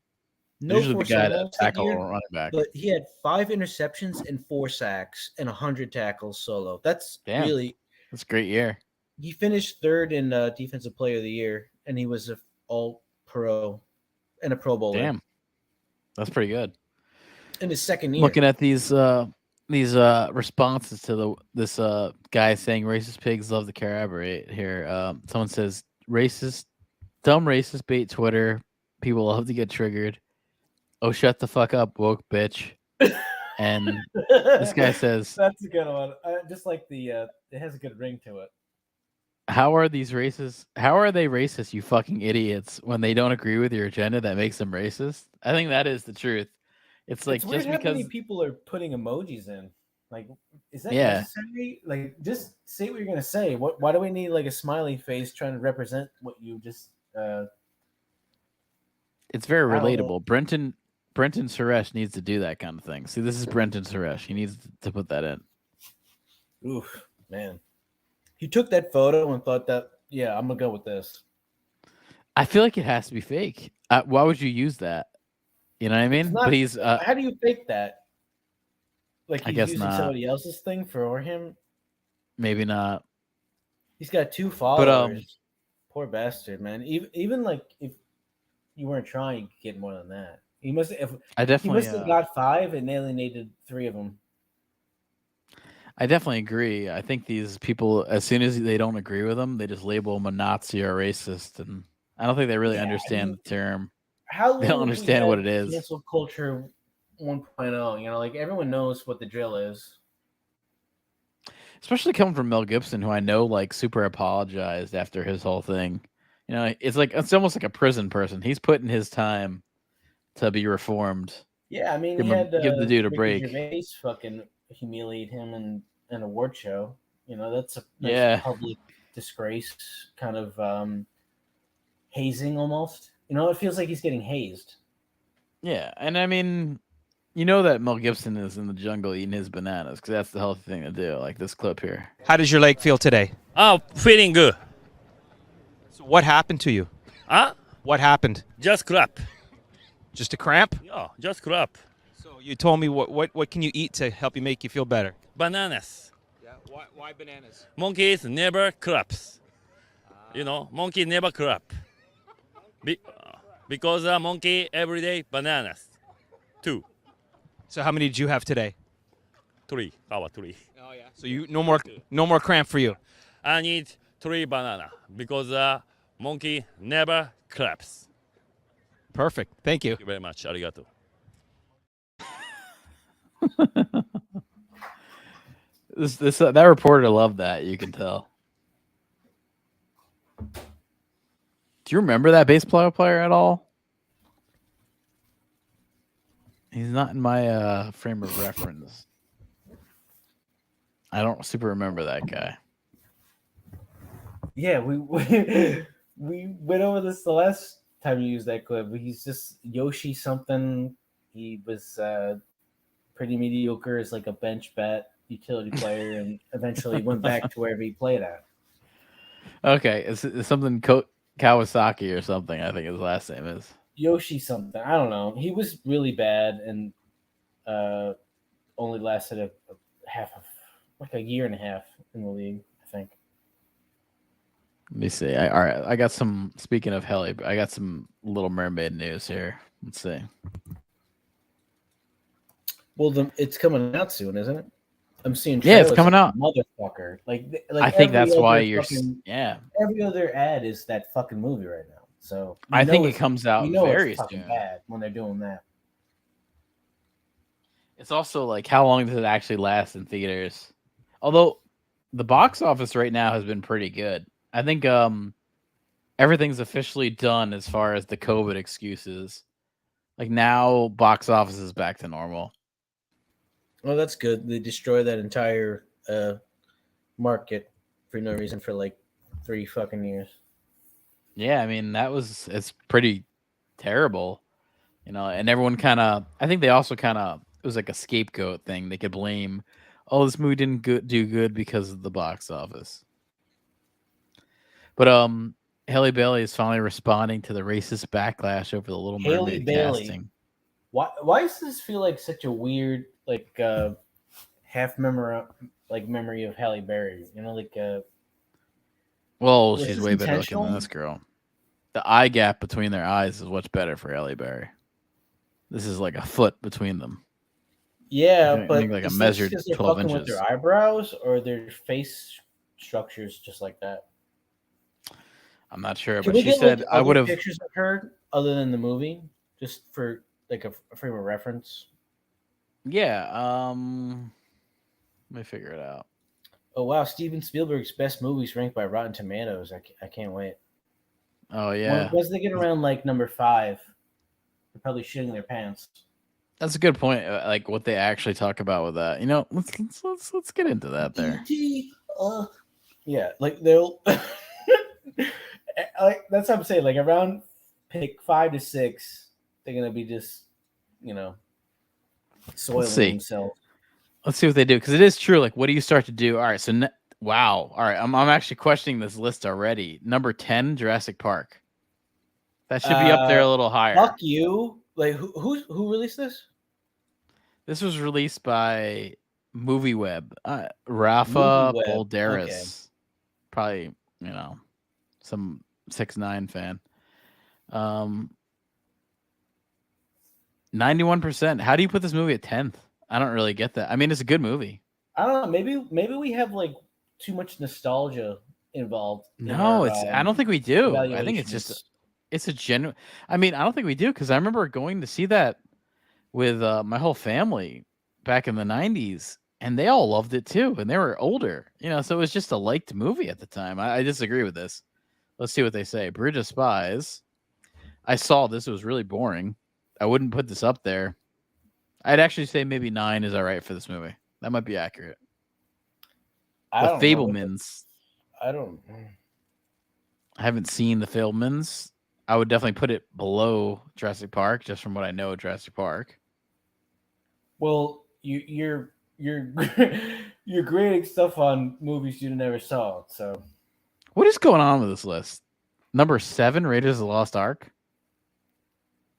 A: No,
B: usually the guy that tackle or running back.
A: But he had 5 interceptions and 4 sacks and 100 tackles solo. That's
B: that's a great year.
A: He finished 3rd in Defensive Player of the Year, and he was an All-Pro and a Pro Bowler.
B: Damn, that's pretty good.
A: In his 2nd year.
B: Looking at these responses to this guy saying racist pigs love the collaborate here. Someone says dumb racist bait Twitter. People love to get triggered. Oh, shut the fuck up, woke bitch. And this guy says
A: that's a good one. Just like it has a good ring to it.
B: How are they racist, you fucking idiots, when they don't agree with your agenda that makes them racist? I think that is the truth. It's like
A: weird
B: just
A: how
B: because
A: many people are putting emojis in. Like, is that necessary? Like, just say what you're gonna say. Why do we need like a smiley face trying to represent what you just?
B: It's very relatable. Brenton Suresh needs to do that kind of thing. See, this is Brenton Suresh. He needs to put that in.
A: Oof, man. He took that photo and thought that, yeah, I'm gonna go with this.
B: I feel like it has to be fake. Why would you use that? You know what I mean? But he's.
A: How do you fake that? Like he's
B: I guess
A: using
B: not.
A: somebody else's thing for him.
B: Maybe not.
A: He's got 2 followers. Poor bastard, man. Even like if you weren't trying, you could get more than that. He must have got 5 and alienated 3 of them.
B: I definitely agree. I think these people, as soon as they don't agree with them, they just label them a Nazi or a racist, and I don't think they really understand the term. They don't understand what it is.
A: Cancel culture 1.0. You know, like everyone knows what the drill is.
B: Especially coming from Mel Gibson, who I know like super apologized after his whole thing. You know, it's almost like a prison person. He's putting his time to be reformed.
A: Yeah, I mean,
B: give the dude a break.
A: Gervais fucking humiliate him in an award show. That's a
B: Yeah.
A: public disgrace, kind of hazing almost. It feels like he's getting hazed.
B: Yeah, and I mean, you know that Mel Gibson is in the jungle eating his bananas because that's the healthy thing to do. Like this clip here.
F: How does your leg feel today?
G: Oh, feeling good.
F: So what happened to you?
G: Huh?
F: What happened?
G: Just crap.
F: Just a cramp?
G: Yeah, just crap.
F: So you told me what can you eat to help you make you feel better?
G: Bananas.
F: Yeah. Why bananas?
G: Monkeys never craps. Monkey never crap. Because a monkey every day bananas. 2,
F: So how many did you have today?
G: 3. How about 3?
F: Oh yeah. So you no more cramp for you.
G: I need 3 banana because monkey never craps.
F: Perfect. Thank you.
G: Thank you very much. Arigato.
B: That reporter loved that. You can tell. Do you remember that baseball player at all? He's not in my frame of reference. I don't super remember that guy.
A: Yeah, we went over this the last time you used that clip. He's just Yoshi something. He was pretty mediocre as like a bench bat utility player, and eventually went back to wherever he played at.
B: Okay, it's something Kawasaki or something. I think his last name is
A: Yoshi something. I don't know. He was really bad and only lasted a year and a half in the league, I think.
B: Let me see. All right, I got some. Speaking of Helly, I got some Little Mermaid news here. Let's see.
A: Well, it's coming out soon, isn't it? I'm seeing.
B: Yeah, it's
A: trailers
B: coming
A: of
B: out.
A: Motherfucker! Like
B: I think that's why
A: you're.
B: Yeah.
A: Every other ad is that fucking movie right now. So
B: I think it comes out very
A: it's fucking
B: soon.
A: bad when they're doing that.
B: It's also like, how long does it actually last in theaters? Although the box office right now has been pretty good. I think everything's officially done as far as the COVID excuses. Like now, box office is back to normal.
A: Well, that's good. They destroy that entire market for no reason for like 3 fucking years.
B: Yeah, I mean it's pretty terrible, and everyone kind of. I think they also kind of, it was like a scapegoat thing. They could blame, oh, this movie didn't do good because of the box office. But Halle Bailey is finally responding to the racist backlash over the Little
A: Halle
B: Mermaid
A: Bailey.
B: casting.
A: Why does this feel like such a weird half memory of Halle Berry?
B: Well,
A: Was
B: she's
A: this
B: way better looking
A: intentional?
B: than this girl. The eye gap between their eyes is what's better for Halle Berry. This is like a foot between them.
A: Yeah,
B: I
A: but
B: think like a
A: is this
B: measured
A: 'cause they're
B: 12
A: fucking with
B: inches.
A: their eyebrows or their face structures just like that?
B: I'm not sure,
A: Can
B: but
A: we
B: she
A: get
B: said
A: like,
B: I would have.
A: pictures of her other than the movie, just for like a frame of reference.
B: Yeah. Let me figure it out.
A: Oh wow, Steven Spielberg's best movies ranked by Rotten Tomatoes. I can't wait.
B: Oh yeah,
A: Once they get around like number 5, they're probably shitting their pants.
B: that's a good point. Like what they actually talk about with that. Let's get into that there.
A: Yeah, like they'll like that's what I'm saying. Like around pick 5 to 6, they're gonna be just soiling themselves.
B: Let's see what they do, because it is true. Like, what do you start to do? All right, so wow. All right, I'm actually questioning this list already. Number 10, Jurassic Park. That should be up there a little higher.
A: Fuck you! Like who released this?
B: This was released by MovieWeb. Rafa
A: MovieWeb,
B: Bolderis,
A: okay.
B: Probably some 6ix9ine fan. 91%. How do you put this movie at 10th? I don't really get that. I mean, it's a good movie.
A: I don't know. Maybe we have like too much nostalgia involved.
B: No, I don't think we do. I think it's
A: evaluations.
B: it's a genuine. I mean, I don't think we do, because I remember going to see that with my whole family back in the 90s, and they all loved it too, and they were older, so it was just a liked movie at the time. I disagree with this. Let's see what they say. Bridge of Spies. I saw this. It was really boring. I wouldn't put this up there. I'd actually say maybe 9 is all right for this movie. That might be accurate.
A: I
B: The
A: don't know what
B: Fablemans.
A: I don't.
B: I haven't seen the Fablemans. I would definitely put it below Jurassic Park, just from what I know of Jurassic Park.
A: Well, you're you're grading stuff on movies you never saw. So
B: What is going on with this list? Number 7, Raiders of the Lost Ark.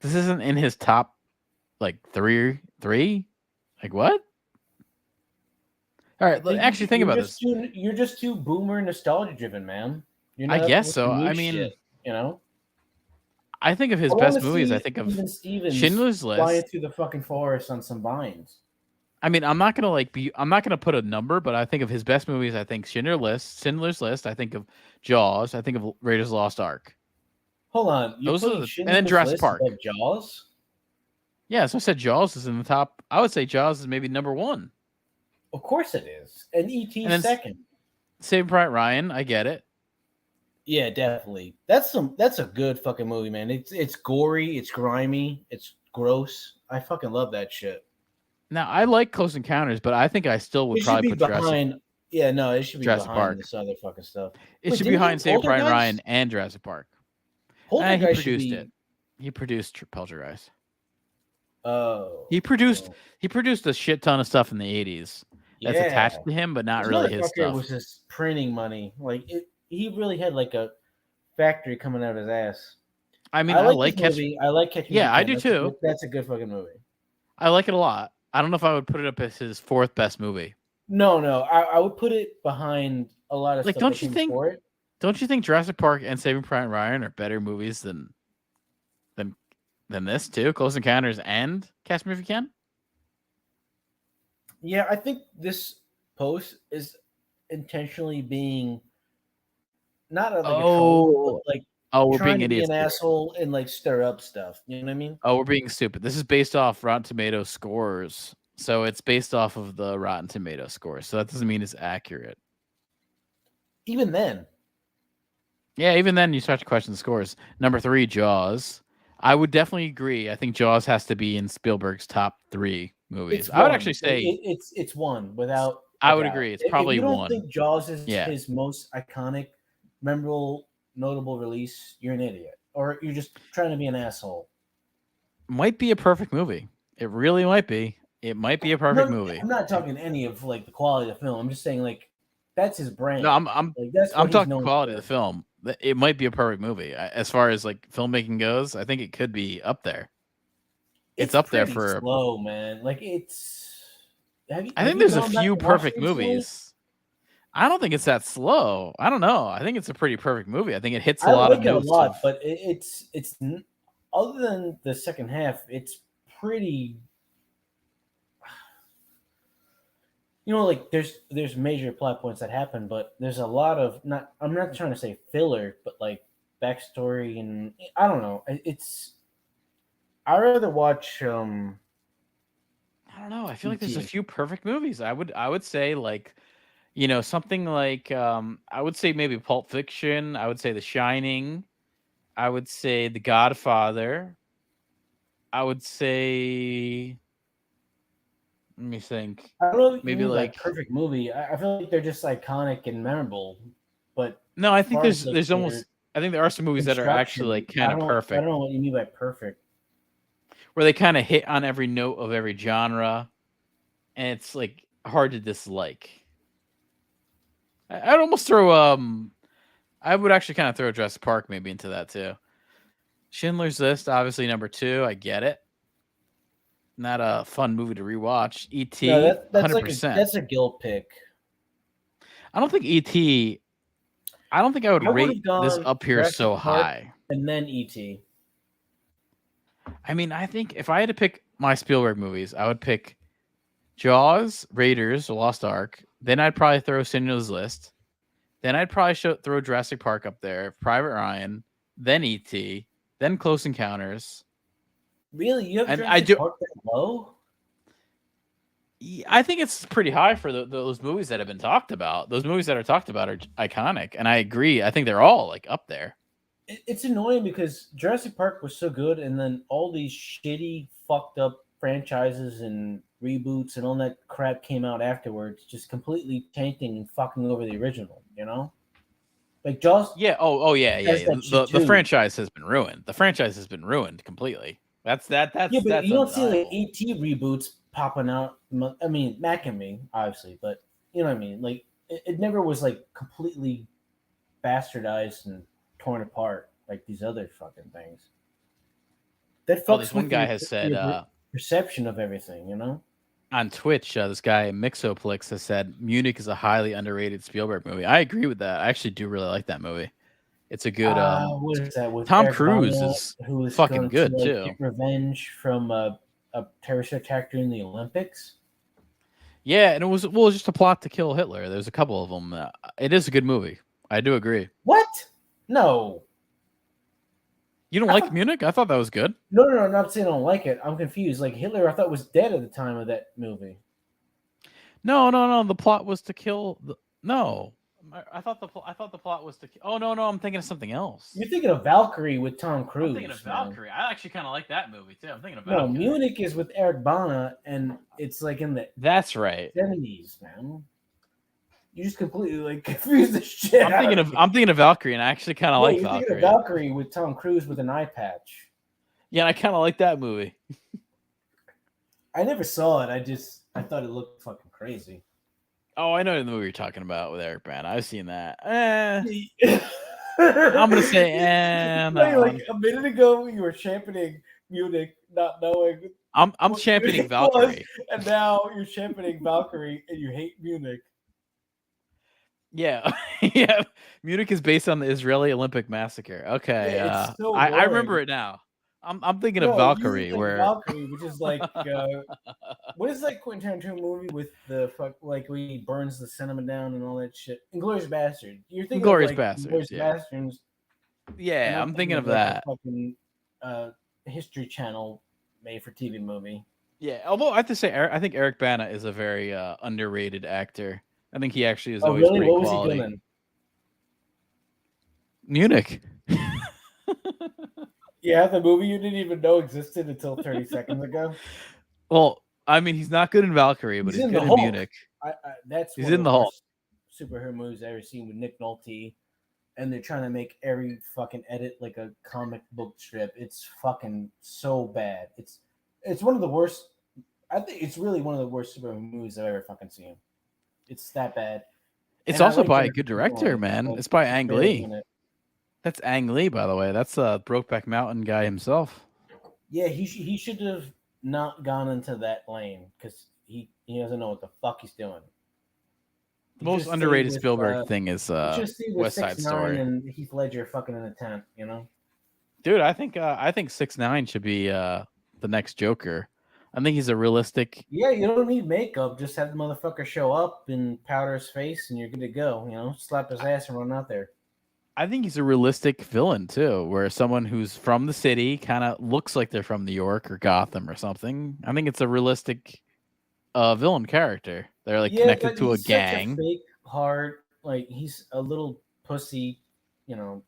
B: This isn't in his top, like three. Like what? All right, actually think about this.
A: You're just too boomer nostalgia driven, man. You're
B: I
A: not
B: guess
A: with
B: so.
A: the new
B: I mean,
A: shit, you know.
B: I think of his
A: I wanna
B: best movies.
A: see
B: I think of
A: Steven Stevens
B: Schindler's
A: flying
B: List.
A: through the fucking forest on some vines.
B: I mean, I'm not gonna put a number, but I think of his best movies. I think Schindler's List. I think of Jaws. I think of Raiders of the Lost Ark.
A: Hold on, you're
B: Those are
A: putting
B: and then
A: Schindler's
B: Jurassic
A: List
B: Park.
A: above Jaws?
B: Yeah, so I said Jaws is in the top. I would say Jaws is maybe number 1.
A: Of course it is, and E.T.
B: And then
A: second.
B: Saving Private Ryan. I get it.
A: Yeah, definitely. That's a good fucking movie, man. It's gory, it's grimy, it's gross. I fucking love that shit.
B: Now I like Close Encounters, but I think I still would
A: It should
B: probably
A: be
B: put
A: behind. Yeah, no, it should be
B: Jurassic
A: behind
B: Park.
A: this other fucking stuff.
B: It
A: Wait,
B: should be
A: didn't he
B: behind Saving Private
A: Poltergeist?
B: Ryan and Jurassic Park. He
A: Poltergeist should
B: produced
A: be.
B: it. He produced Poltergeist.
A: Oh,
B: He produced a shit ton of stuff in the 80s that's
A: yeah.
B: attached to him, but not
A: This
B: really his
A: motherfucker
B: stuff.
A: was just printing money. Like he really had like a factory coming out of his ass.
B: I mean,
A: I
B: I
A: like
B: like
A: this
B: Catch.
A: movie. I like Catch Me
B: Yeah,
A: If You
B: I
A: Can.
B: do
A: That's
B: too.
A: That's a good fucking movie.
B: I like it a lot. I don't know if I would put it up as his 4th best movie.
A: No, I would put it behind a lot of
B: Like,
A: stuff.
B: don't
A: that
B: you
A: came
B: think-
A: before it.
B: Don't you think Jurassic Park and Saving Private Ryan are better movies than this too? Close Encounters and Catch Me If You Can.
A: Yeah, I think this post is intentionally being not like a troll, but like
B: We're
A: trying
B: being
A: to be
B: idiots.
A: an
B: here.
A: asshole and like stir up stuff. You know what I mean?
B: Oh, we're being stupid. This is based off Rotten Tomato scores. So it's based off of the Rotten Tomato scores. So that doesn't mean it's accurate.
A: Even then,
B: Yeah, even then you start to question the scores. Number 3, Jaws. I would definitely agree. I think Jaws has to be in Spielberg's top 3 movies.
A: it's
B: I would
A: one.
B: actually say
A: it's one without.
B: I
A: a
B: would
A: doubt.
B: agree. It's
A: If
B: probably
A: you don't
B: one.
A: think Jaws is
B: Yeah.
A: his most iconic, memorable, notable release, you're an idiot, or you're just trying to be an asshole.
B: Might be a perfect movie. It really might be. It might be a perfect movie.
A: I'm not talking any of like the quality of the film. I'm just saying like that's his brand.
B: No, I'm
A: like that's what
B: I'm
A: he's
B: talking
A: known
B: quality
A: for.
B: of the film. It might be a perfect movie. As far as like filmmaking goes, I think it could be up there. It's up there
A: pretty
B: for
A: slow, man. Like it's.
B: I think there's a few perfect movies. I don't think it's that slow. I don't know. I think it's a pretty perfect movie. I think it hits a
A: I
B: lot
A: like
B: of
A: it a
B: notes.
A: lot, but it's other than the second half, it's pretty. You know, like there's major plot points that happen, but there's a lot of not. I'm not trying to say filler, but like backstory and I don't know. It's. I rather watch.
B: I don't know. I feel like there's a
A: E.T..
B: few perfect movies. I would say like, something like I would say maybe Pulp Fiction. I would say The Shining. I would say The Godfather. I would say. Let me think.
A: I don't know if
B: Maybe
A: you mean
B: like
A: perfect movie. I feel like they're just iconic and memorable, but
B: No, I think
A: far as,
B: there's
A: like,
B: almost. I think there are some movies that are actually like
A: construction,
B: kind of
A: I
B: perfect,
A: don't know what you mean by perfect.
B: where they kind of hit on every note of every genre, and it's like hard to dislike. I'd almost throw I would actually kind of throw Jurassic Park maybe into that too. Schindler's List, obviously number 2. I get it. Not a fun movie to rewatch. E.T.
A: No, that's
B: 100%.
A: that's a guilt pick.
B: I don't think E.T. I don't think I would
A: I would've
B: rate this
A: gone
B: up here
A: Jurassic
B: so
A: Park.
B: high.
A: And then E.T.
B: I mean, I think if I had to pick my Spielberg movies, I would pick Jaws, Raiders, The Lost Ark. Then I'd probably throw Schindler's List. Then I'd probably throw Jurassic Park up there, Private Ryan, then E.T., then Close Encounters.
A: Really, you have
B: And
A: Jurassic Park that low?
B: I think it's pretty high for those movies that have been talked about. Those movies that are talked about are iconic, and I agree. I think they're all like up there.
A: It's annoying because Jurassic Park was so good, and then all these shitty, fucked up franchises and reboots and all that crap came out afterwards, just completely tainting and fucking over the original. You know, like Jaws.
B: Yeah. Oh yeah.
A: does that shit
B: The
A: too.
B: franchise has been ruined. The franchise has been ruined completely. That's
A: Yeah, but
B: that's
A: you don't see like
B: undeniable.
A: ET reboots popping out. I mean, Mac and Me, obviously, but you know what I mean. Like it never was like completely bastardized and torn apart like these other fucking things. That
B: Well,
A: fucks
B: this one
A: with
B: guy
A: your,
B: has said
A: your perception of everything. You know.
B: on Twitch, this guy Mixoplex has said Munich is a highly underrated Spielberg movie. I agree with that. I actually do really like that movie. It's a good.
A: What is that with
B: Tom
A: Eric
B: Cruise
A: Bana,
B: is
A: who is
B: fucking
A: going
B: good
A: to like
B: too.
A: get revenge from a terrorist attack during the Olympics?
B: Yeah, and it was just a plot to kill Hitler. There's a couple of them. It is a good movie. I do agree.
A: What? No.
B: You don't like Munich? I thought that was good.
A: No, I'm not saying I don't like it. I'm confused. Like Hitler, I thought was dead at the time of that movie.
B: No. The plot was to kill. No, I thought the plot was to. Oh no, I'm thinking of something else.
A: You're thinking of Valkyrie with Tom Cruise.
B: I'm thinking of Valkyrie. I actually kind of like that movie too. I'm thinking of
A: No,
B: Valkyrie.
A: Munich is with Eric Bana, and it's like in the
B: That's right.
A: 70s, man. You just completely like confused the shit.
B: I'm thinking of Valkyrie, and I actually kind of like
A: you're
B: Valkyrie.
A: thinking of Valkyrie with Tom Cruise with an eye patch.
B: Yeah, and I kind of like that movie.
A: I never saw it. I thought it looked fucking crazy.
B: Oh, I know the movie you're talking about with Eric Bana. I've seen that. I'm gonna say, no.
A: Like a minute ago, you were championing Munich, not knowing.
B: I'm championing Valkyrie,
A: and now you're championing Valkyrie, and you hate Munich.
B: Yeah, yeah. Munich is based on the Israeli Olympic massacre. Okay,
A: Yeah, it's so
B: I remember
A: boring.
B: it now. I'm thinking of Valkyrie, where
A: Valkyrie, which is like what is that Quentin Tarantino movie with the fuck like where he burns the cinema down and all that shit? Inglourious Bastard. You're thinking
B: Inglourious
A: of like
B: Basterds,
A: Inglourious
B: yeah.
A: Bastards.
B: Yeah, I'm thinking of
A: like
B: that.
A: a fucking History Channel made for TV movie.
B: Yeah, although I have to say, I think Eric Bana is a very underrated actor. I think he actually is
A: Oh,
B: always
A: really?
B: pretty
A: What was
B: quality.
A: he doing?
B: Munich.
A: Yeah, the movie you didn't even know existed until 30 seconds ago.
B: Well, I mean, he's not good in Valkyrie, but he's
A: in
B: good
A: the
B: in
A: Hulk.
B: Munich.
A: That's
B: He's
A: one
B: in
A: of
B: the Hulk.
A: worst superhero movies I've ever seen with Nick Nolte, and they're trying to make every fucking edit like a comic book strip. It's fucking so bad. It's one of the worst. I think it's really one of the worst superhero movies I've ever fucking seen. It's that bad.
B: It's
A: And I
B: also
A: like
B: by a
A: Jennifer
B: good director,
A: Lawrence,
B: man.
A: but
B: It's by
A: she's
B: Ang
A: barely
B: Lee.
A: in it.
B: That's Ang Lee, by the way. That's Brokeback Mountain guy himself.
A: Yeah, he should have not gone into that lane because he doesn't know what the fuck he's doing.
B: The most underrated Spielberg thing is
A: West
B: West Side Story.
A: and Heath Ledger fucking in a tent, you know.
B: Dude, I think 6ix9ine should be the next Joker. I think he's a realistic.
A: Yeah, you don't need makeup. Just have the motherfucker show up and powder his face, and you're good to go. You know, slap his ass and run out there.
B: I think he's a realistic villain too, where someone who's from the city kind of looks like they're from New York or Gotham or something. I think it's a realistic villain character. They're like connected to a gang.
A: Such a fake heart, like he's a little pussy, you know,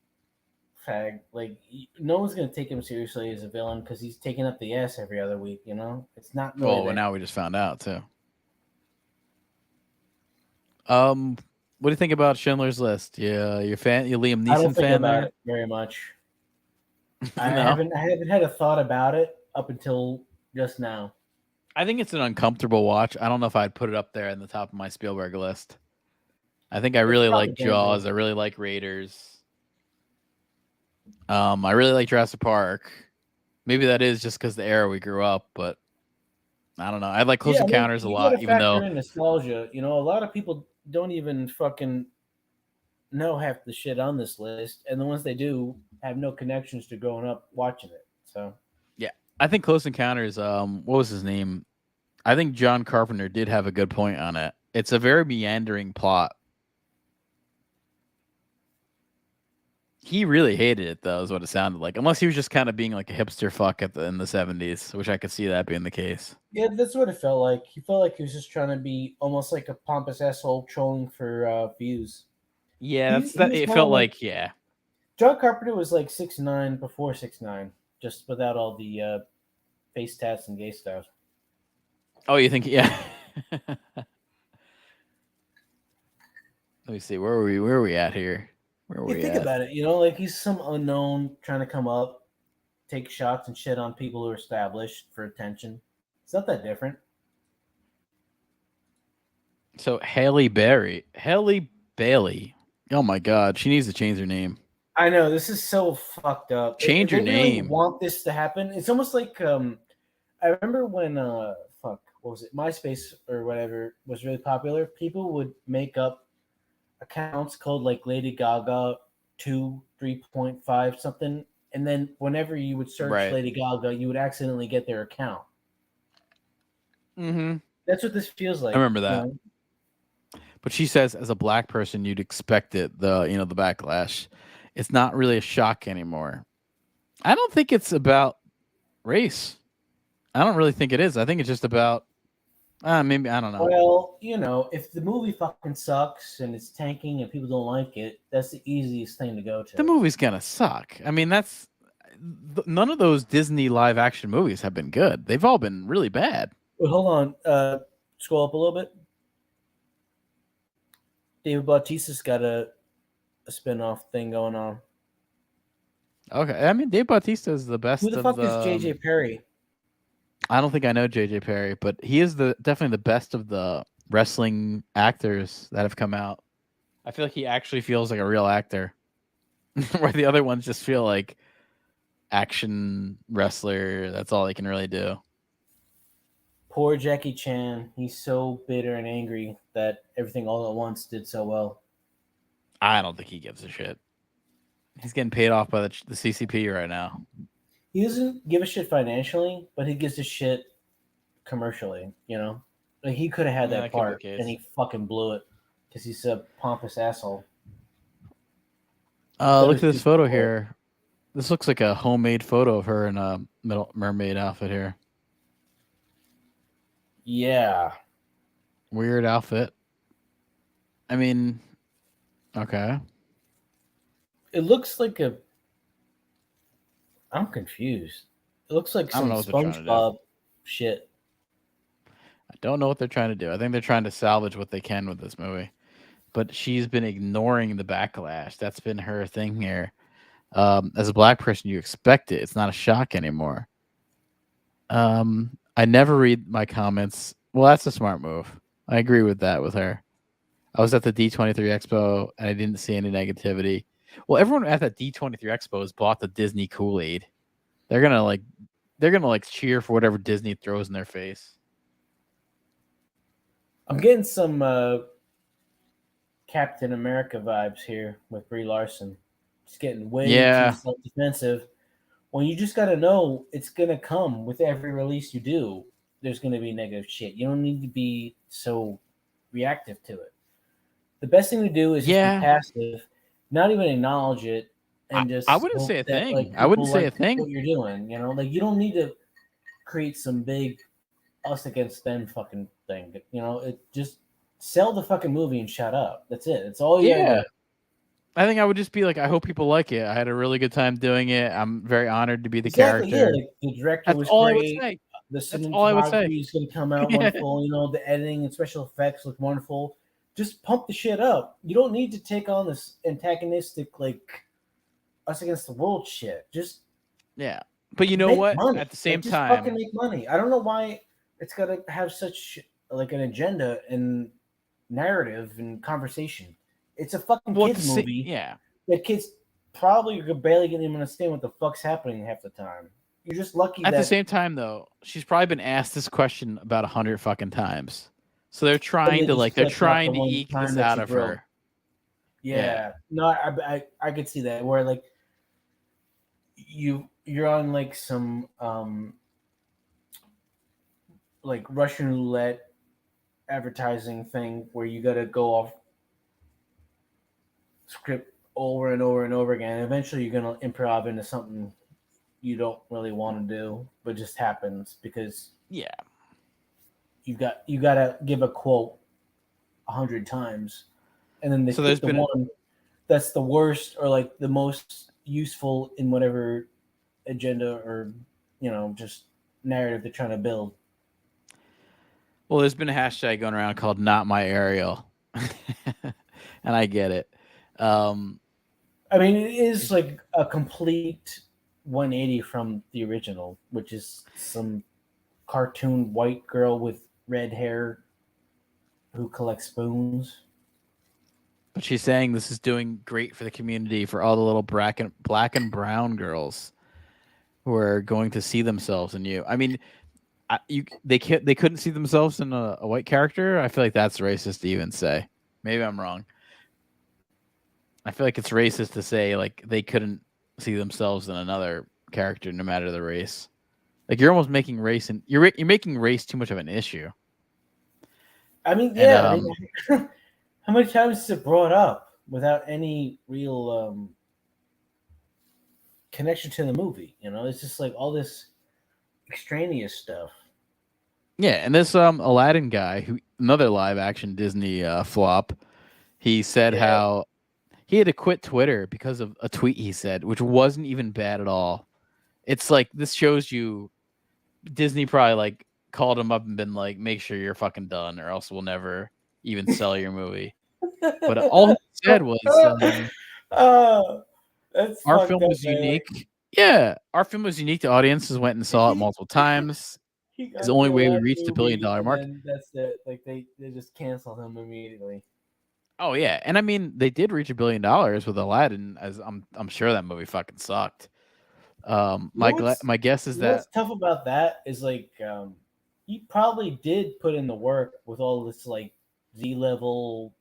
A: fag. Like no one's gonna take him seriously as a villain because he's taking up the ass every other week. You know, it's not. Really
B: Oh, and now we just found out too. What do you think about Schindler's List? Yeah, you Liam
A: I don't
B: Neeson
A: think
B: fan
A: about
B: there?
A: it very much.
B: No?
A: I haven't had a thought about it up until just now.
B: I think it's an uncomfortable watch. I don't know if I'd put it up there in the top of my Spielberg list. I think I really
A: probably
B: like
A: gonna
B: Jaws.
A: be.
B: I really like Raiders. I really like Jurassic Park. Maybe that is just because the era we grew up, but I don't know. I like Close Encounters a
A: you
B: lot,
A: gotta
B: even though
A: factor in nostalgia. You know, a lot of people don't even fucking know half the shit on this list, and the ones they do have no connections to growing up watching it. So
B: I think Close Encounters, what was his name? I think John Carpenter did have a good point on it. It's a very meandering plot. He really hated it, though, is what it sounded like. Unless he was just kind of being like a hipster fuck in the 70s, which I could see that being the case.
A: yeah, that's what it felt like. He felt like he was just trying to be almost like a pompous asshole trolling for views.
B: Yeah,
A: He
B: it
A: was more
B: felt
A: like-
B: like, yeah.
A: John Carpenter was like 6'9" before 6'9", just without all the face tats and gay stuff.
B: Oh, you think? Yeah. Let me see. Where are we? Where are we at here? Where are
A: You
B: we
A: think
B: at?
A: about it, you know, like he's some unknown trying to come up, take shots and shit on people who are established for attention. It's not that different.
B: So Haley Bailey. Oh my God, she needs to change her name.
A: I know this is so fucked up.
B: Change your
A: They really
B: name.
A: want this to happen. It's almost like I remember when what was it, MySpace or whatever was really popular. People would make up accounts called like Lady Gaga 2 3.5 something, and then whenever you would search
B: Right.
A: Lady Gaga, you would accidentally get their account.
B: Mm-hmm.
A: That's what this feels like.
B: I remember
A: you
B: that.
A: know?
B: But she says, as a black person, you'd expect it. The backlash. It's not really a shock anymore. I don't think it's about race. I don't really think it is. I think it's just about maybe I don't know.
A: Well, you know, if the movie fucking sucks and it's tanking and people don't like it, that's the easiest thing to go to.
B: The movie's gonna suck. I mean, none of those Disney live action movies have been good. They've all been really bad.
A: Wait, hold on. Scroll up a little bit. David Bautista's got a spin-off thing going on.
B: Okay, I mean, Dave Bautista is the best.
A: Who the fuck is JJ Perry?
B: I don't think I know JJ Perry, but he is definitely the best of the wrestling actors that have come out. I feel like he actually feels like a real actor, where the other ones just feel like action wrestler. That's all they can really do.
A: Poor Jackie Chan. He's so bitter and angry that Everything All at Once did so well.
B: I don't think he gives a shit. He's getting paid off by the CCP right now.
A: He doesn't give a shit financially, but he gives a shit commercially, you know? Like he could have had
B: Yeah,
A: that
B: that could be the
A: part,
B: case.
A: and he fucking blew it because he's a pompous asshole.
B: Look at this photo here. This looks like a homemade photo of her in a mermaid outfit here.
A: Yeah.
B: Weird outfit. I mean, okay.
A: It looks like I'm confused. It looks like
B: I don't
A: some
B: know what they're trying to do.
A: SpongeBob shit.
B: I don't know what they're trying to do. I think they're trying to salvage what they can with this movie. But she's been ignoring the backlash. That's been her thing here. As a black person, you expect it. It's not a shock anymore. I never read my comments. Well, that's a smart move. I agree with that with her. I was at the D23 Expo and I didn't see any negativity. Well, everyone at that D23 Expo has bought the Disney Kool-Aid. They're gonna cheer for whatever Disney throws in their face.
A: I'm getting some Captain America vibes here with Brie Larson. It's getting way too self-defensive. When you just gotta know it's gonna come with every release you do. There's gonna be negative shit. You don't need to be so reactive to it. The best thing to do is just be passive, not even acknowledge it, and just.
B: I wouldn't say a
A: that,
B: thing.
A: like,
B: I wouldn't say
A: like
B: a thing.
A: What you're doing, you know, like you don't need to create some big us against them fucking thing. You know, it just sell the fucking movie and shut up. That's it. It's all you gotta do.
B: I think I would just be like, I hope people like it. I had a really good time doing it. I'm very honored to be the
A: Exactly,
B: character.
A: Yeah, like the director was
B: all
A: great.
B: I would say.
A: The
B: That's all I would say.
A: cinematography is going to come out wonderful. You know, the editing and special effects look wonderful. Just pump the shit up. You don't need to take on this antagonistic, like, us against the world shit. Just
B: but you know what?
A: Money.
B: At the same
A: just
B: time,
A: fucking make money. I don't know why it's got to have such like an agenda and narrative and conversation. It's a fucking kids movie.
B: Yeah,
A: that kids probably are barely going to understand what the fuck's happening half the time. You're just lucky.
B: At the same time, though, she's probably been asked this question about 100 fucking times. So they're trying to eke this out of her.
A: Yeah. No, I could see that where like you're on like some like Russian roulette advertising thing where you got to go off script over and over and over again. And eventually you're going to improv into something you don't really want to do, but just happens because you got to give a quote 100 times, and then they pick the one that's the worst or like the most useful in whatever agenda or just narrative they're trying to build.
B: Well, there's been a hashtag going around called "Not My Ariel," and I get it.
A: I mean, it is like a complete 180 from the original, which is some cartoon white girl with red hair who collects spoons.
B: But she's saying this is doing great for the community, for all the little black and brown girls who are going to see themselves in you. I mean, they couldn't see themselves in a white character. I feel like that's racist to even say. Maybe I'm wrong. I feel like it's racist to say like they couldn't see themselves in another character, no matter the race. Like you're almost making race and you're making race too much of an issue.
A: I mean, yeah. I mean, how many times is it brought up without any real connection to the movie? You know, it's just like all this extraneous stuff.
B: Yeah, and this Aladdin guy, who another live action Disney flop, he said how he had to quit Twitter because of a tweet he said, which wasn't even bad at all. It's like this shows you Disney probably like called him up and been like, make sure you're fucking done or else we'll never even sell your movie. But all he said was
A: that's
B: our film was
A: man.
B: unique. Yeah, our film was unique to audiences went and saw it multiple times. It's the only way we reached the $1 billion mark.
A: That's it. Like they just canceled him immediately.
B: Oh yeah, and I mean they did reach $1 billion with Aladdin. As I'm sure that movie fucking sucked. My guess is that
A: what's tough about that is like he probably did put in the work with all this like Z-level,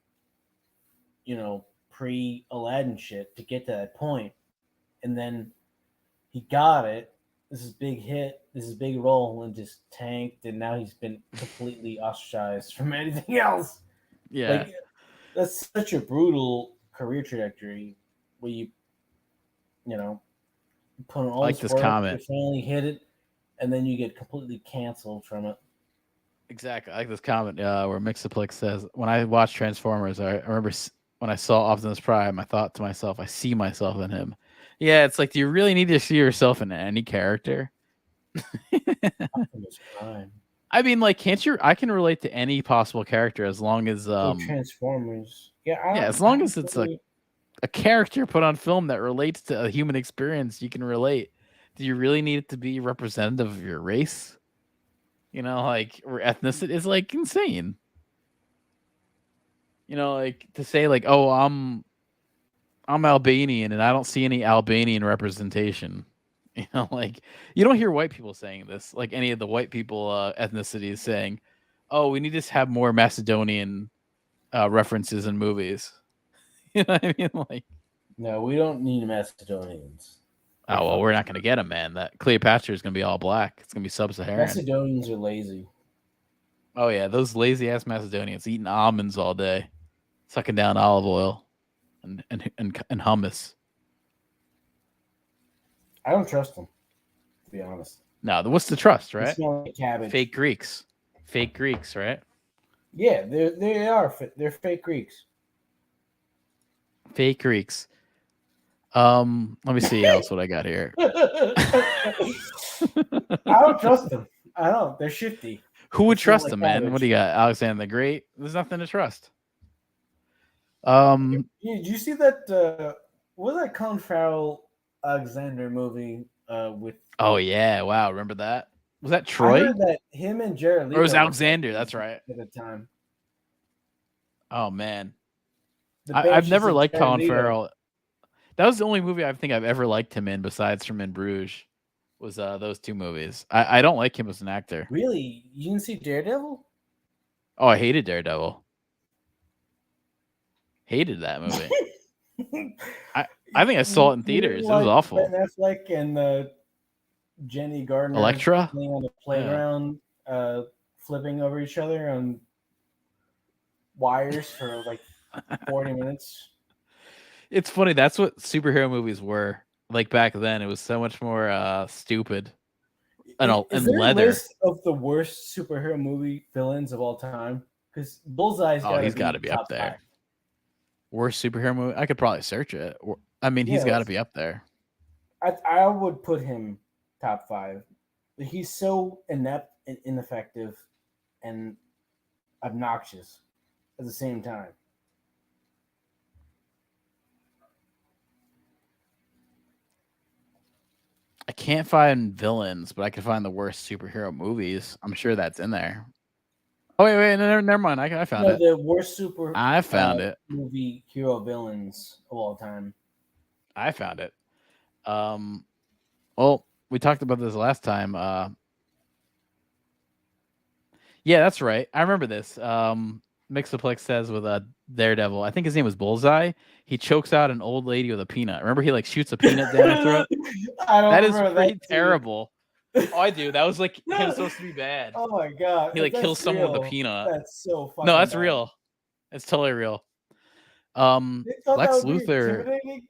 A: you know, pre-Aladdin shit to get to that point, and then he got it. This is big hit. This is big role, and just tanked, and now he's been completely ostracized from anything else.
B: Yeah,
A: like, that's such a brutal career trajectory where you know, put on all
B: like
A: this
B: this
A: work,
B: comment.
A: you finally hit it, and then you get completely canceled from it.
B: Exactly. I like this comment where Mixaplex says, when I watched Transformers, I remember when I saw Optimus Prime, I thought to myself, I see myself in him. Yeah, it's like, do you really need to see yourself in any character?
A: Optimus Prime.
B: I mean, like, can't you? I can relate to any possible character as long as
A: Transformers. Yeah,
B: as long as it's a character put on film that relates to a human experience, you can relate. Do you really need it to be representative of your race? You know, like, or ethnicity is like insane. You know, like to say like, oh, I'm Albanian and I don't see any Albanian representation. You know, like you don't hear white people saying this, like any of the white people ethnicities saying, "Oh, we need to have more Macedonian references in movies." You know what I mean? Like,
A: no, we don't need Macedonians.
B: Oh well, we're not going to get them, man. That Cleopatra is going to be all black. It's going to be sub-Saharan.
A: Macedonians are lazy.
B: Oh yeah, those lazy ass Macedonians eating almonds all day, sucking down olive oil, and hummus.
A: I don't trust them, to be honest.
B: No, what's the trust, right?
A: They smell like cabbage.
B: Fake Greeks, right?
A: Yeah, they are. They're fake Greeks.
B: Fake Greeks. Let me see else what I got here.
A: I don't trust them. I don't. They're shifty.
B: Who would trust them, man? What do you got? Alexander the Great? There's nothing to trust.
A: Did you see that? What was that Colin Farrell Alexander movie with?
B: Oh yeah! Wow, remember that? Was that Troy?
A: I heard that him and Jared Leto.
B: Or it was Alexander? That's right.
A: At the time.
B: Oh man, I've never liked Colin Farrell. That was the only movie I think I've ever liked him in, besides from In Bruges, was those two movies. I don't like him as an actor.
A: Really? You didn't see Daredevil?
B: Oh, I hated Daredevil. Hated that movie. I think I saw it in theaters. It was awful.
A: Ben Affleck and Jenny Gardner
B: Electra
A: playing on the playground, flipping over each other on wires for like 40 minutes.
B: It's funny. That's what superhero movies were like back then. It was so much more stupid and leather.
A: A list of the worst superhero movie villains of all time? Because Bullseye's
B: he's got to be up there. 5. Worst superhero movie? I could probably search it. I mean, he's got to be up there.
A: I would put him top 5. He's so inept and ineffective, and obnoxious at the same time.
B: I can't find villains, but I can find the worst superhero movies. I'm sure that's in there. Oh wait, never mind. I found it.
A: The worst super
B: I found it.
A: movie hero villains of all time.
B: I found it. Well, we talked about this last time. Yeah, that's right. I remember this. Mixoplex says with a Daredevil, I think his name was Bullseye. He chokes out an old lady with a peanut. Remember, he like shoots a peanut down her throat. That is pretty terrible. Oh, I do. That was like him supposed to be bad.
A: Oh my god!
B: He like kills someone with a peanut.
A: That's so fucking.
B: No, that's
A: bad.
B: real. It's totally real.
A: They thought
B: Lex
A: that would be
B: Luthor.
A: intimidating?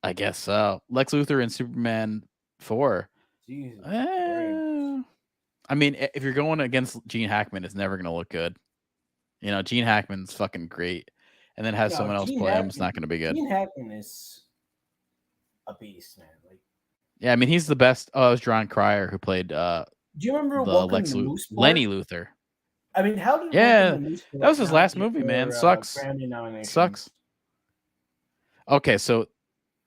B: I guess so. Lex Luthor in Superman 4.
A: Jesus.
B: I mean, if you're going against Gene Hackman, it's never going to look good. You know, Gene Hackman's fucking great. And then have someone else play him. It's not going to be good.
A: Gene Hackman is a beast, man. Like,
B: yeah, I mean, he's the best. Oh, it was John Cryer who played
A: do you remember
B: the
A: Welcome
B: Lex
A: to the Moose Part?
B: Lenny Luthor.
A: I mean, how did
B: Yeah,
A: Welcome to Moose Part
B: that was his
A: not
B: last
A: get
B: movie, man.
A: more,
B: Sucks.
A: Grammy nominations?
B: Sucks. Okay, so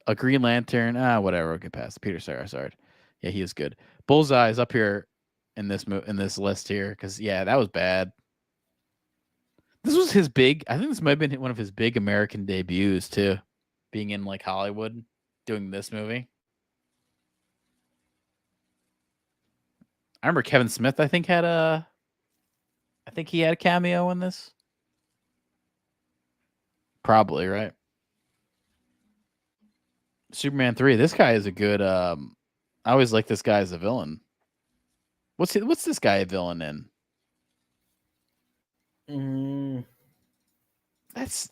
B: a Green Lantern. Whatever. We'll get past Peter Sarsgaard. Yeah, he is good. Bullseye is up here in this list here because that was bad. This was his big. I think this might have been one of his big American debuts too, being in like Hollywood, doing this movie. I remember Kevin Smith. I think he had a cameo in this. Probably right. Superman 3. This guy is a good. I always like this guy as a villain. What's this guy a villain in?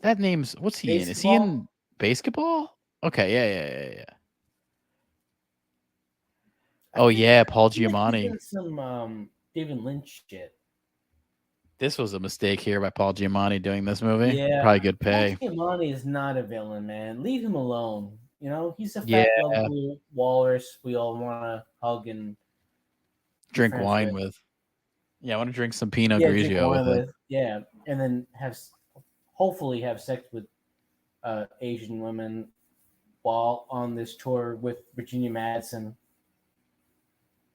B: That name's what's he in? Is he in basketball? Okay, yeah. Oh yeah, Paul Giamatti.
A: Some David Lynch shit.
B: This was a mistake here by Paul Giamatti doing this movie.
A: Yeah,
B: probably good pay.
A: Paul Giamatti is not a villain, man. Leave him alone. You know, he's a fat, lovable walrus we all want to hug and
B: drink wine with. Yeah, I want to drink some Pinot Grigio with it.
A: Yeah, and then hopefully have sex with Asian women while on this tour with Virginia Madsen.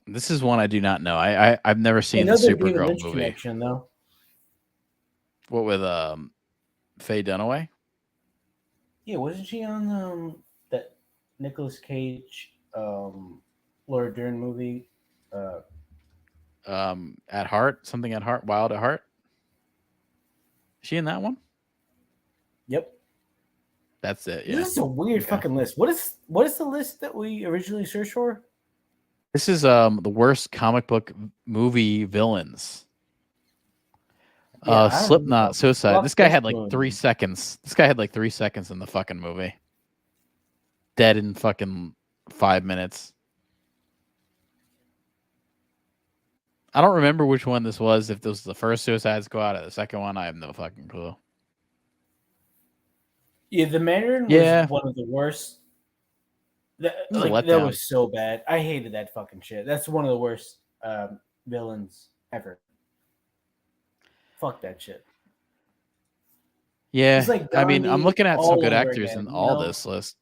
B: This is one I do not know. I've never seen the Supergirl movie.
A: Connection, though.
B: What with Faye Dunaway?
A: Yeah, wasn't she on that Nicolas Cage Laura Dern movie?
B: At Heart, something at Heart, Wild at Heart. Is she in that one?
A: Yep.
B: That's it. Yeah.
A: This is a weird fucking list. What is the list that we originally searched for?
B: This is the worst comic book movie villains. Slipknot, Suicide. This guy had like 3 seconds. This guy had like 3 seconds in the fucking movie. Dead in fucking 5 minutes. I don't remember which one this was. If this was the first Suicide Squad or the second one, I have no fucking clue.
A: Yeah, the Mandarin was one of the worst. That was so bad. I hated that fucking shit. That's one of the worst villains ever. Fuck that shit.
B: Yeah,
A: like
B: I mean, I'm looking at some good actors
A: again,
B: in all this list.